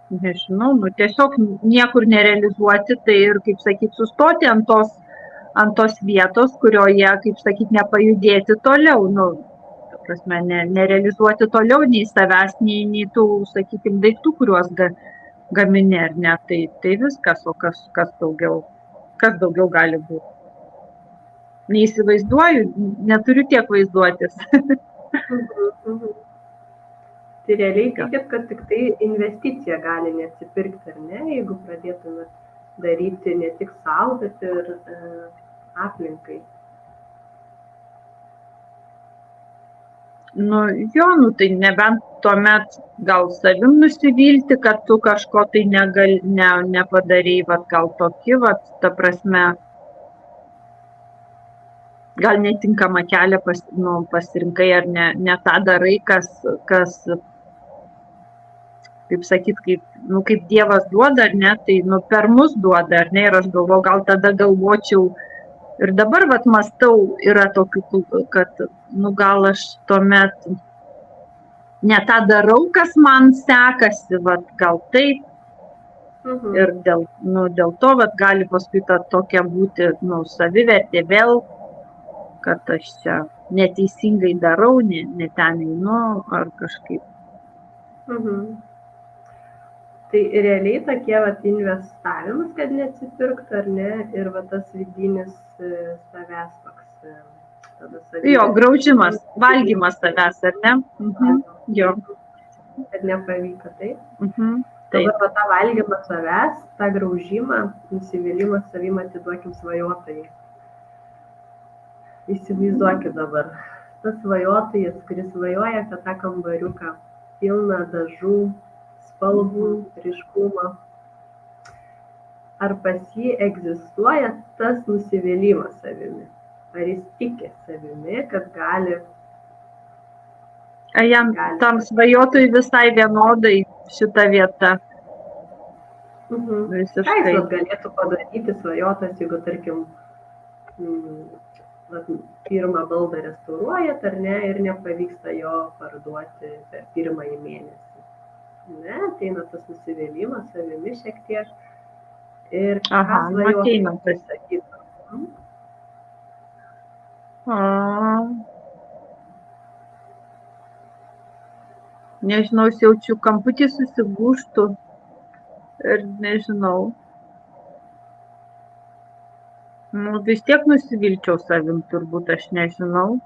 nežinau, nu, tiesiog niekur nerealizuoti, tai ir, kaip sakyti, sustoti ant tos vietos, kurioje, kaip sakyti, nepajudėti toliau, nu, ta prasme, nerealizuoti toliau nei savęs, nei tų, sakykime, daiktų, kuriuos gamini, ar ne, tai viskas, o kas daugiau gali būti. Neįsivaizduoju, neturiu tiek vaizduotis. Tai realiai tikit, kad tik tai investicija gali neatsipirkti, ar ne, jeigu pradėtumėt daryti ne tik savo, bet ir aplinkai. Nu, jo, tai nebent tuomet gal savim nusivilti, kad tu kažko tai nepadarei, vat gal tokį, vat, ta prasme, gal netinkamą kelią pasirinkai ar ne tą darai, kas kaip sakyt, kaip Dievas duoda, ar ne, tai per mus duoda, ar ne, ir aš galvoju, gal tada galvočiau, ir dabar vat mąstau, yra tokių, kad, gal aš tuomet ne tą darau, kas man sekasi, vat gal taip, ir dėl to vat gali paskui tokia būti, savivertė vėl, kad aš čia neteisingai darau, ne ten einu, ar kažkaip. Tai realiai tokie vat investavimas, kad neatsipirktų, ar ne, ir vat tas vidinis savęs toks. Jo, graužimas, valgymas savęs, ar ne? Jo. Kad nepavyko, taip? Taip. Dabar va tą valgymą savęs, tą graužimą, nusivylimą savim atiduokim svajotojai. Įsivaizduokit dabar, tas svajotojas, kuris svajoja apie tą kambariuką, pilną dažų, spalvų, ryškumo. Ar pas jį egzistuoja tas nusivylimas savimi? Ar jis tiki savimi, kad gali... Jam tam svajotojui visai vienodai šita vieta. Visiškai. Ką jis galėtų padaryti svajotas, jeigu, tarkim, pirmą baldą restauruojat, ar ne, ir nepavyksta jo parduoti per pirmąjį mėnesį. Ne, ateina tas nusivylimas savimi šiek tiek. Ir ką svajotas pasakytų? Nežinau, jaučiu kamputį susigūžtų ir nežinau. Vis tiek nusivilčiau savim, turbūt, aš nežinau.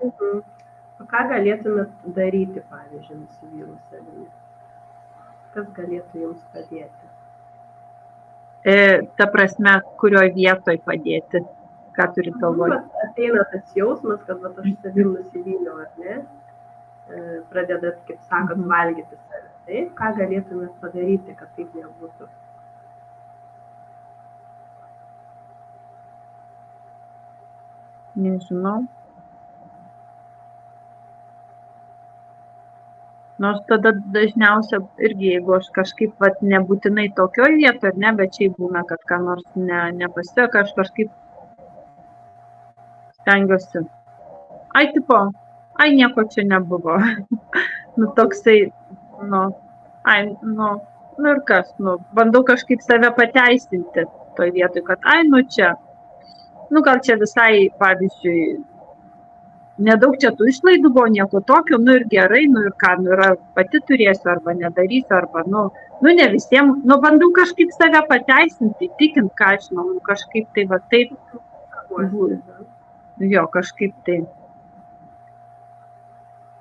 O ką galėtumėt daryti, pavyzdžiui, nusivylus savimi? Kas galėtų jums padėti? Ta prasme, kurioje vietoje padėti? Ką turit galvoje? Ateina tas jausmas, kad aš savim nusivyliau, ar ne? Pradedat, kaip sakot, valgyti save. Taip, ką galėtumėt padaryti, kad taip nebūtų? Nežinau. Nors tada dažniausia irgi, jeigu aš kažkaip nebūtinai tokioje vietoje, ar ne, bet šiaip būna, kad ką nors nepasiseka, aš kažkaip stengiuosi. Nieko čia nebuvo. Toksai, ir kas, bandau kažkaip save pateisinti toj vietoj, kad, čia, gal čia visai, pavyzdžiui, nedaug čia tų išlaidų buvo, nieko tokio, ir gerai, ir ką, ir pati turėsiu, arba nedarysiu, arba, ne visiems, bandau kažkaip save pateisinti, tikint, ką aš žinau, kažkaip tai, taip, jo, kažkaip tai.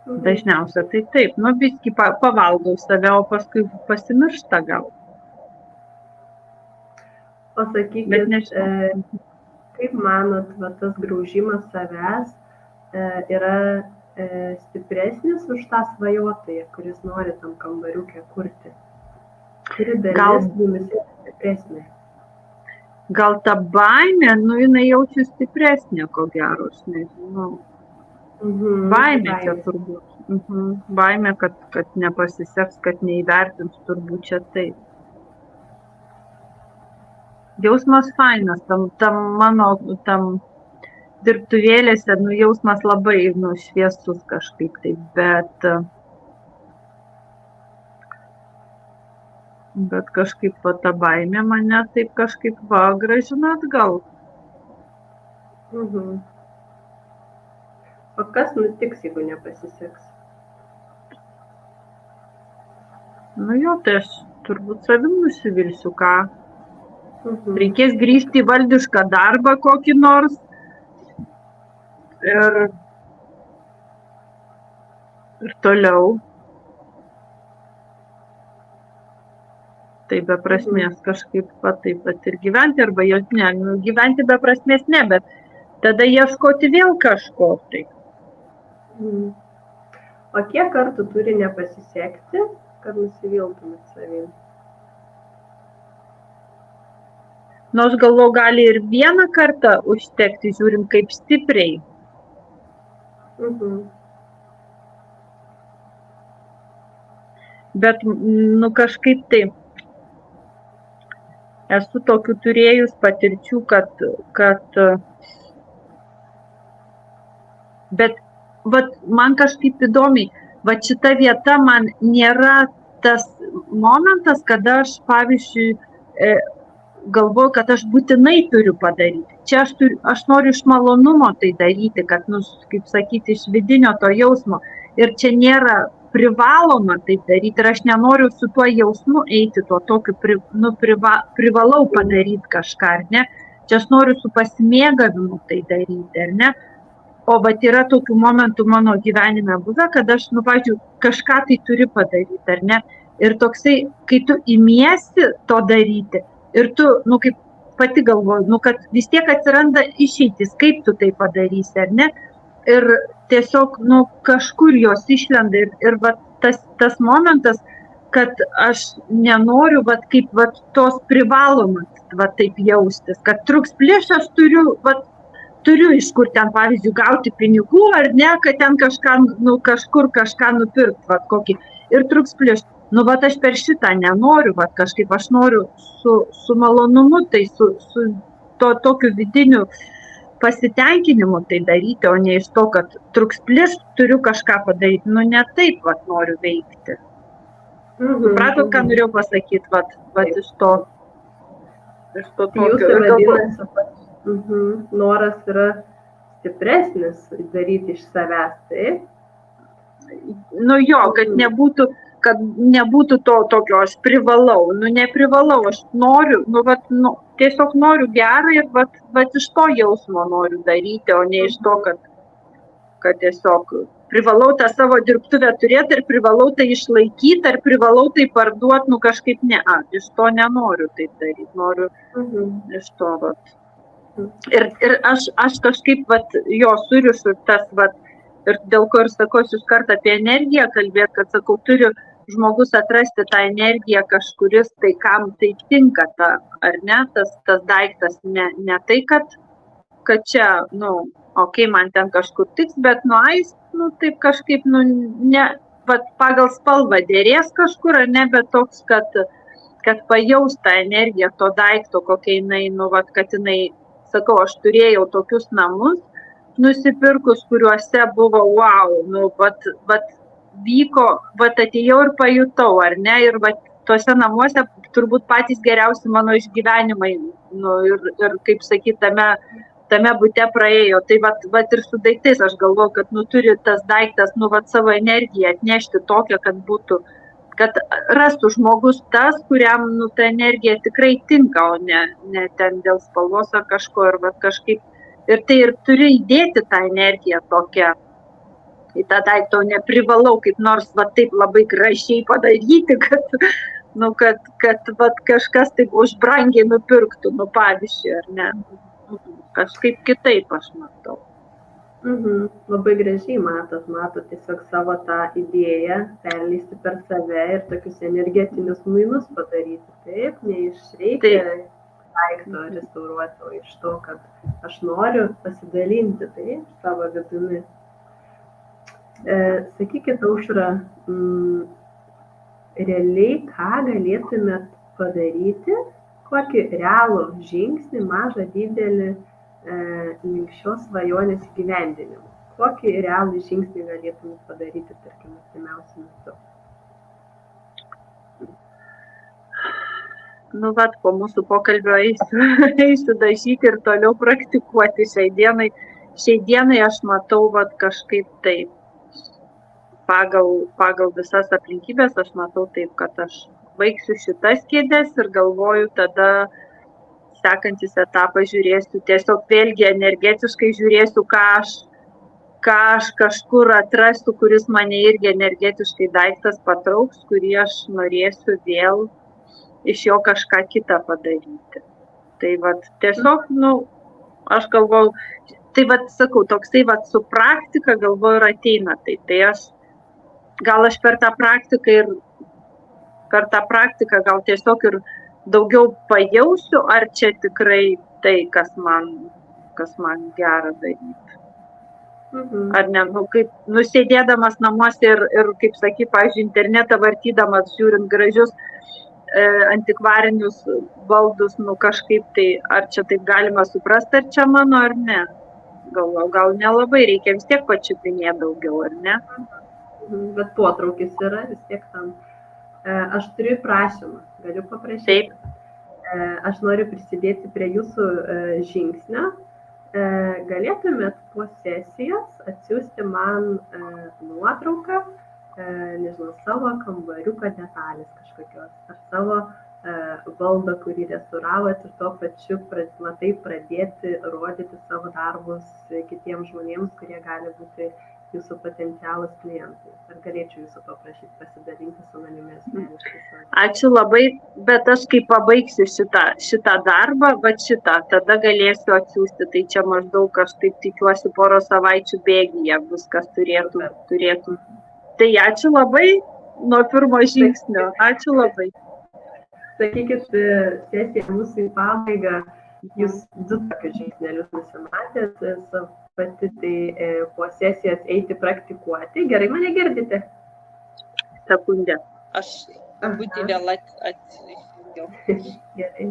Dažniausia tai taip, biskį pavalgau save, o paskui pasimiršta gal. Pasakykit, kaip manot, tas graužimas savęs yra stipresnis už tą svajotoją, kuris nori tam kambariukę kurti? Kuri dalis jumis stipresnė? Gal ta baimė, jinai jaučiu stipresnė, ko gero, aš nežinau. Baimė čia turbūt. Baimė, kad nepasiseks, kad neįvertins, turbūt čia taip. Jausmas fainas, tam mano dirbtuvėlėse, jausmas labai šviesus kažkaip taip, bet kažkaip ta baimė mane taip kažkaip grąžina atgal. O kas nutiks, jeigu nepasiseks? Tai aš turbūt savim nusivilsiu, ką. Reikės grįžti į valdišką darbą kokį nors ir toliau. Tai be prasmės kažkaip taip ir gyventi, arba gyventi be prasmės ne, bet tada ieškoti vėl kažko tai. O kiek kartų turi nepasisekti, kad nusiviltumėt savim? Nors galvoju, gali ir vieną kartą užtekti, žiūrint kaip stipriai. Bet, kažkaip tai esu tokių turėjus patirčių, kad bet man kažkaip įdomiai, šita vieta man nėra tas momentas, kada aš, pavyzdžiui, galvoju, kad aš būtinai turiu padaryti. Čia aš noriu iš malonumo tai daryti, kad, kaip sakyti, iš vidinio to jausmo. Ir čia nėra privaloma taip daryti. Ir aš nenoriu su tuo jausmu eiti, tuo tokiu, privalau padaryti kažką, ar ne? Čia aš noriu su pasimėgavimu tai daryti, ar ne? O yra tokių momentų mano gyvenime buvę, kad aš, pavyzdžiui, kažką tai turi padaryti, ar ne? Ir toksai, kai tu imiesi to daryti, ir tu, kaip pati galvoju, kad vis tiek atsiranda išeitis, kaip tu tai padarysi, ar ne? Ir tiesiog, kažkur jos išlenda ir tas momentas, kad aš nenoriu, kaip tos privalomas, taip jaustis, kad truks plėš, aš turiu iš kur ten, pavyzdžiui, gauti pinigų, ar ne, kad ten kažką, kažkur kažką nupirkt, kokį. Ir truks plėš. Aš per šitą nenoriu, kažkaip aš noriu su malonumu, tai su tokiu vidiniu pasitenkinimu tai daryti, o ne iš to, kad truks plėš, turiu kažką padaryti. Ne taip, noriu veikti. Supratot, ką norėjau pasakyti, iš to tokio. Noras yra stipresnis daryti iš savęs, taip? Kad nebūtų to tokio, aš privalau, neprivalau, aš noriu, tiesiog noriu gerą ir iš to jausmo noriu daryti, o ne iš to, kad tiesiog privalau tą savo dirbtuvę turėti ir privalau tai išlaikyti, ar privalau tai parduoti, kažkaip ne, iš to nenoriu taip daryti, noriu iš to, Ir aš kažkaip, jo surišu tas, ir dėl ko ir sakau, iš karto apie energiją kalbėti, kad sakau, turi žmogus atrasti tą energiją kažkuris, tai kam tai tinka, ar ne, tas daiktas, ne tai, kad čia, man ten kažkur tiks, bet jis, taip kažkaip, pagal spalvą dėrės kažkur, ar ne, bet toks, kad pajaus tą energiją to daikto, kokia jinai, kad jinai, sakau, aš turėjau tokius namus nusipirkus, kuriuose buvo wow, vyko, atėjau ir pajutau, ar ne, ir tuose namuose turbūt patys geriausi mano išgyvenimai, ir kaip sakyti, tame bute praėjo, tai ir su daiktais aš galvoju, kad turi tas daiktas, savo energiją atnešti tokią, kad būtų, kad rastų žmogus tas, kuriam ta energija tikrai tinka, o ne ten dėl spalvos ar kažko, ir kažkaip, ir tai ir turi įdėti tą energiją tokią į tą daiktą, o neprivalau kaip nors taip labai gražiai padaryti, kad kažkas taip už brangiai nupirktų, pavyzdžiui, ar ne, kažkaip kitaip aš matau. Labai gražiai matot tiesiog savo tą idėją perleisti per save ir tokius energetinius mainus padaryti, taip, ne iš reikia daikto restauruoti, o iš to, kad aš noriu pasidalinti savo vidumi. Sakykit, Aušra, realiai ką galėtumėt padaryti, kokį realų žingsnį, mažą, didelį, link šios svajonės įgyvendinimo. Kokį realų žingsnį galėtume padaryti, tarkim, artimiausiu metu? Po mūsų pokalbio eisiu dažyti ir toliau praktikuoti. Šiai dienai aš matau kažkaip taip. Pagal visas aplinkybės aš matau taip, kad aš baigsiu šitas kėdes ir galvoju tada sekantis etapas žiūrėsiu, tiesiog vėlgi energetiškai žiūrėsiu, ką aš kažkur atrasiu, kuris mane irgi energetiškai daiktas patrauks, kurį aš norėsiu vėl iš jo kažką kitą padaryti. Tai tiesiog, aš galvoju, tai sakau, toksai su praktika galvoju ir ateina. Tai aš per tą praktiką gal tiesiog ir daugiau pajausiu, ar čia tikrai tai, kas man gera daryti. Ar ne, kaip nusėdėdamas namuose ir kaip saky, pavyzdžiui, internetą vartydamas, žiūrint gražius antikvarinius baldus, kažkaip tai, ar čia taip galima suprasti, ar čia mano, ar ne. Gal nelabai, reikia vis tiek pačiupinėti daugiau, ar ne? Bet potraukis yra vis tiek tam. Aš turiu prašymą, galiu paprašyti. Taip. Aš noriu prisidėti prie jūsų žingsnio. Galėtumėt po sesijos atsiųsti man nuotrauką, nežinau, savo kambariuko detalės kažkokios, ar savo baldą, kurį restauravot ir tuo pačiu pradėti rodyti savo darbus kitiems žmonėms, kurie gali būti jūsų potencialus klientai. Ar galėčiau jūsų paprašyti pasidalinti su manimi asmeniškai? Ačiū labai, bet aš kai pabaigsiu šitą darbą, tada galėsiu atsiųsti. Tai čia maždaug, aš taip tikiuosi, poros savaičių bėgyje viskas turėtų. Tai ačiū labai nuo pirmo žingsnio. Ačiū labai. Sakykit, sesija mūsų į pabaigą, jūs 2 tokius žingsnelius nusimatėt, pati tai po sesijos eiti praktikuoti. Gerai mane girdite? Sekundę. Aš būti vėl atsijungiau. Gerai.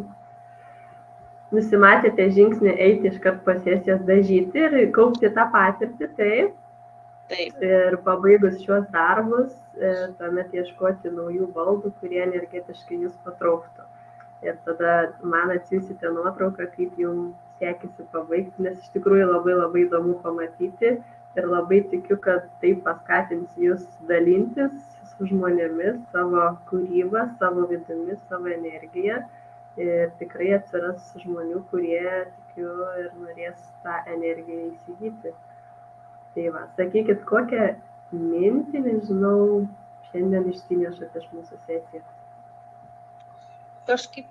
Nusimatėte žingsnį eiti iškart po sesijos dažyti ir kaupti tą patirtį, taip? Taip. Ir pabaigus šiuos darbus, tuomet ieškoti naujų baldų, kurie energetiškai jūs patrauktų. Ir tada man atsiųsite nuotrauką, kaip jums sekėsi pabaigti, nes iš tikrųjų labai labai įdomu pamatyti ir labai tikiu, kad tai paskatins jūs dalintis su žmonėmis savo kūrybą, savo vidumi, savo energiją ir tikrai atsiras žmonių, kurie, tikiu, ir norės tą energiją įsigyti. Tai va, sakykit, kokią mintį, nežinau, šiandien išsinešate iš mūsų sesijos? Kažkaip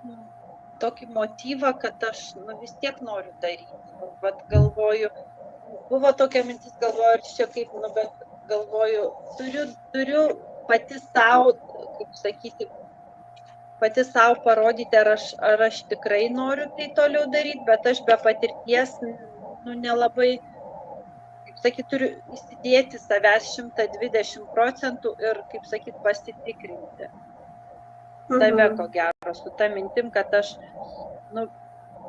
tokį motyvą, kad aš vis tiek noriu daryti. Bet galvoju, buvo tokia mintis, galvoju, ir čia kaip, bet galvoju, turiu pati savo, kaip sakyti, pati savo parodyti, ar aš tikrai noriu tai toliau daryti, bet aš be patirties, nelabai, kaip sakyti, turiu įsidėti savęs 120% ir, kaip sakyti, pasitikrinti. Save, ko gero, su ta mintim, kad aš,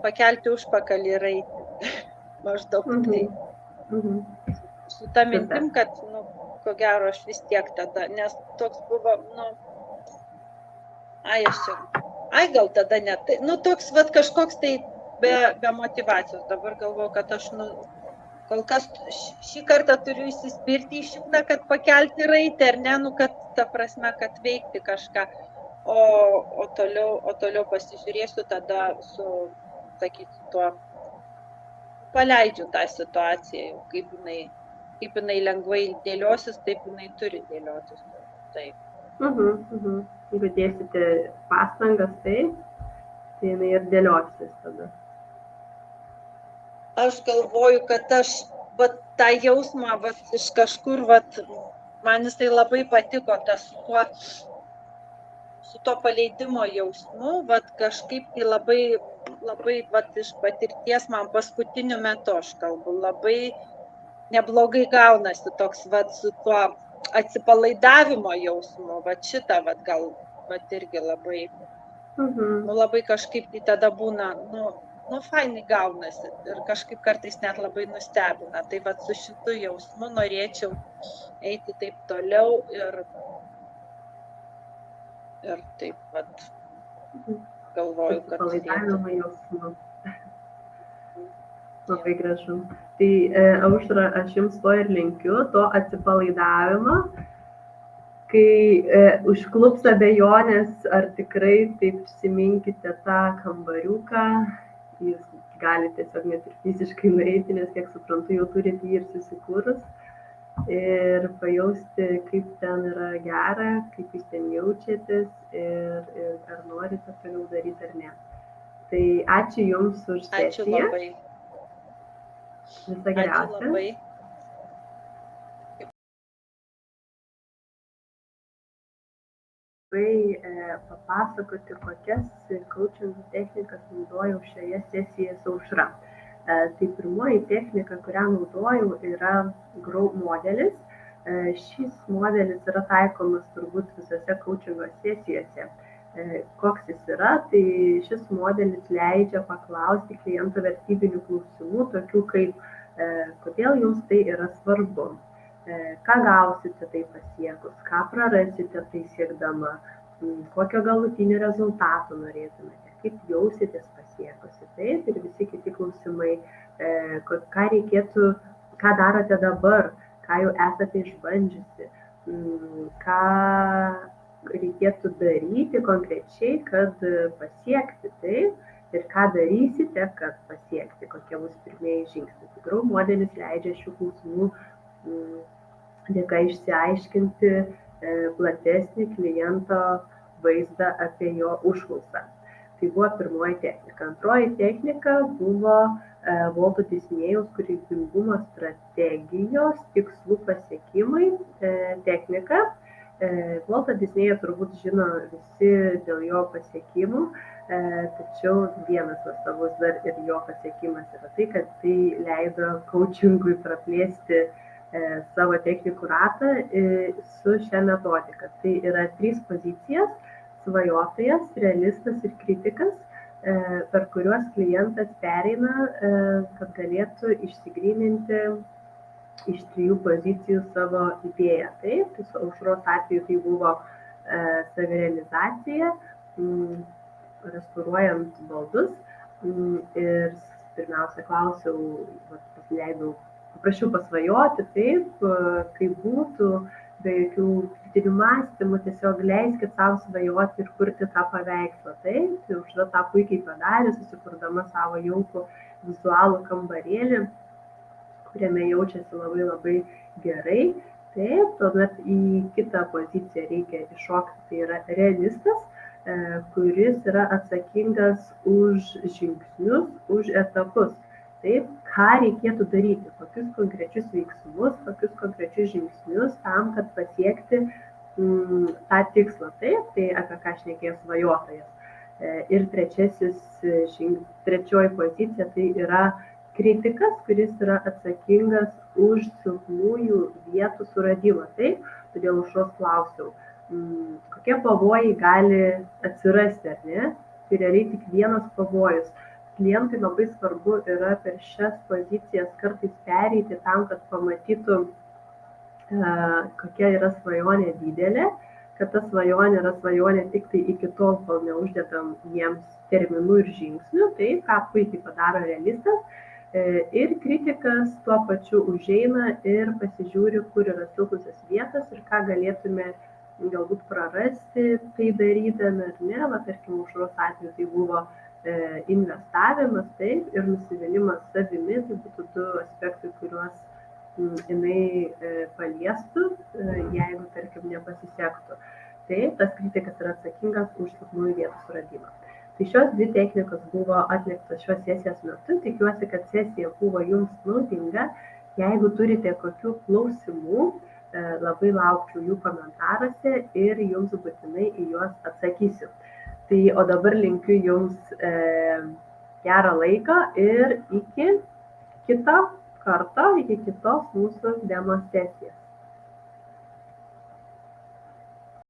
pakelti užpakalį ir eiti. Maždaug tai. Su ta mintim, kad, ko gero, aš vis tiek tada, nes toks buvo, gal tada ne tai. Toks, kažkoks tai be motivacijos. Dabar galvoju, kad aš, kol kas šį kartą turiu įsispirti į šitą, kad pakelti ir eiti, ar ne, kad ta prasme, kad veikti kažką. O toliau pasižiūrėsiu tada su, sakyti, tuo, paleidžiu tą situaciją, kaip jinai lengvai dėliosis, taip jinai turi dėliotis. Taip. Jeigu dėsite pastangas, tai jinai ir dėliosis tada. Aš galvoju, kad aš tą jausmą iš kažkur, man jisai labai patiko tas su to paleidimo jausmu, kažkaip tai labai iš patirties man paskutiniu metu, aš kalbu, labai neblogai gaunasi toks su tuo atsipalaidavimo jausmu, šitą gal irgi labai, labai kažkaip tai tada būna, fainai gaunasi ir kažkaip kartais net labai nustebina. Tai su šitu jausmu norėčiau eiti taip toliau ir taip galvoju, kad atsipalaidavimo jausmu. Labai gražu. Tai, Aušra, aš jums to ir linkiu, to atsipalaidavimo, kai užklups abejonės, ar tikrai taip prisiminkite tą kambariuką, jūs galite tiesiog net ir fiziškai nueiti, nes kiek suprantu, jau turite jį ir susikūrus. Ir pajausti, kaip ten yra gera, kaip jūs ten jaučiatės ir ar norite toliau daryti ar ne. Tai ačiū Jums už sesiją. Ačiū labai. Visą geriausią. Ačiū labai. papasakoti, kokias coaching technikas naudojau šioje sesijoje su Aušra. Tai pirmoji technika, kurią naudojau, yra Grow modelis. Šis modelis yra taikomas turbūt visose coachingo sesijose. Koks jis yra, tai šis modelis leidžia paklausti kliento vertybinių klausimų, tokių kaip kodėl jums tai yra svarbu, ką gausite tai pasiekus, ką prarasite tai siekdama, kokio galutinio rezultato norėtumėte, kaip jausitės pasiekusi, taip, ir visi kiti klausimai, ką reikėtų, ką darote dabar, ką jau esate išbandžiusi, ką reikėtų daryti konkrečiai, kad pasiekti taip, ir ką darysite, kad pasiekti, kokie bus pirmieji žingsniai. Grow modelis leidžia šių klausimų dėka išsiaiškinti platesnį kliento vaizdą apie jo užklausą. Tai buvo pirmoji technika. Antroji technika buvo Walto Disnėjaus kūrybingumo strategijos tikslų pasiekimai technika. Waltą Disnėjų turbūt žino visi dėl jo pasiekimų, tačiau vienas nuostabus dar ir jo pasiekimas yra tai, kad tai leido coachingui praplėsti savo technikų ratą su šia metodika. Tai yra 3 pozicijas – svajotojas, realistas ir kritikas, per kuriuos klientas pereina, kad galėtų išsigryninti iš 3 pozicijų savo idėją. Taip, tai su Aušros atveju tai buvo savirealizacija, restauruojant baldus. Ir pirmiausia klausiau, paprašiau pasvajoti taip, kaip būtų, be jokių kritinių mąstymų, tiesiog leiskit savo svajoti ir kurti tą paveikslą. Taip, tai Aušra tą puikiai padarė, susikurdama savo jaukų vizualų kambarėlį, kuriame jaučiasi labai labai gerai. Taip, tuomet į kitą poziciją reikia iššokti, tai yra realistas, kuris yra atsakingas už žingsnius, už etapus. Taip, ką reikėtų daryti, kokius konkrečius veiksmus, kokius konkrečius žingsnius tam, kad pasiekti tą tikslą. Taip, tai apie ką šnekėjo svajotojas. Ir trečioji pozicija tai yra kritikas, kuris yra atsakingas už silpnųjų vietų suradimą. Taip, todėl Aušros klausiau, kokie pavojai gali atsirasti, ar ne? Tai realiai tik vienas pavojus. Klientui labai svarbu yra per šias pozicijas kartais pereiti tam, kad pamatytų, kokia yra svajonė didelė, kad ta svajonė yra svajonė tik tai iki tol, kol neuždedam jiems terminų ir žingsnių, tai ką puikiai padaro realistas. Ir kritikas tuo pačiu užeina ir pasižiūri, kur yra silpnusios vietas ir ką galėtume galbūt prarasti tai darydami, ar ne, va, tarkim, Aušros atveju tai buvo investavimas, taip, ir nusivylimas savimi, tai būtų 2 aspektai, kuriuos jinai paliestų, jeigu, tarkim, nepasisektų. Taip, tas kritikas yra atsakingas už silpnųjų vietų suradimą. Tai šios 2 technikos buvo atliktos šios sesijos metu, tikiuosi, kad sesija buvo jums naudinga. Jeigu turite kokių klausimų, labai laukčiau jų komentaruose ir jums būtinai į juos atsakysiu. Tai, o dabar linkiu jums gerą laiką ir iki kito karto, iki kitos mūsų demo sesijos.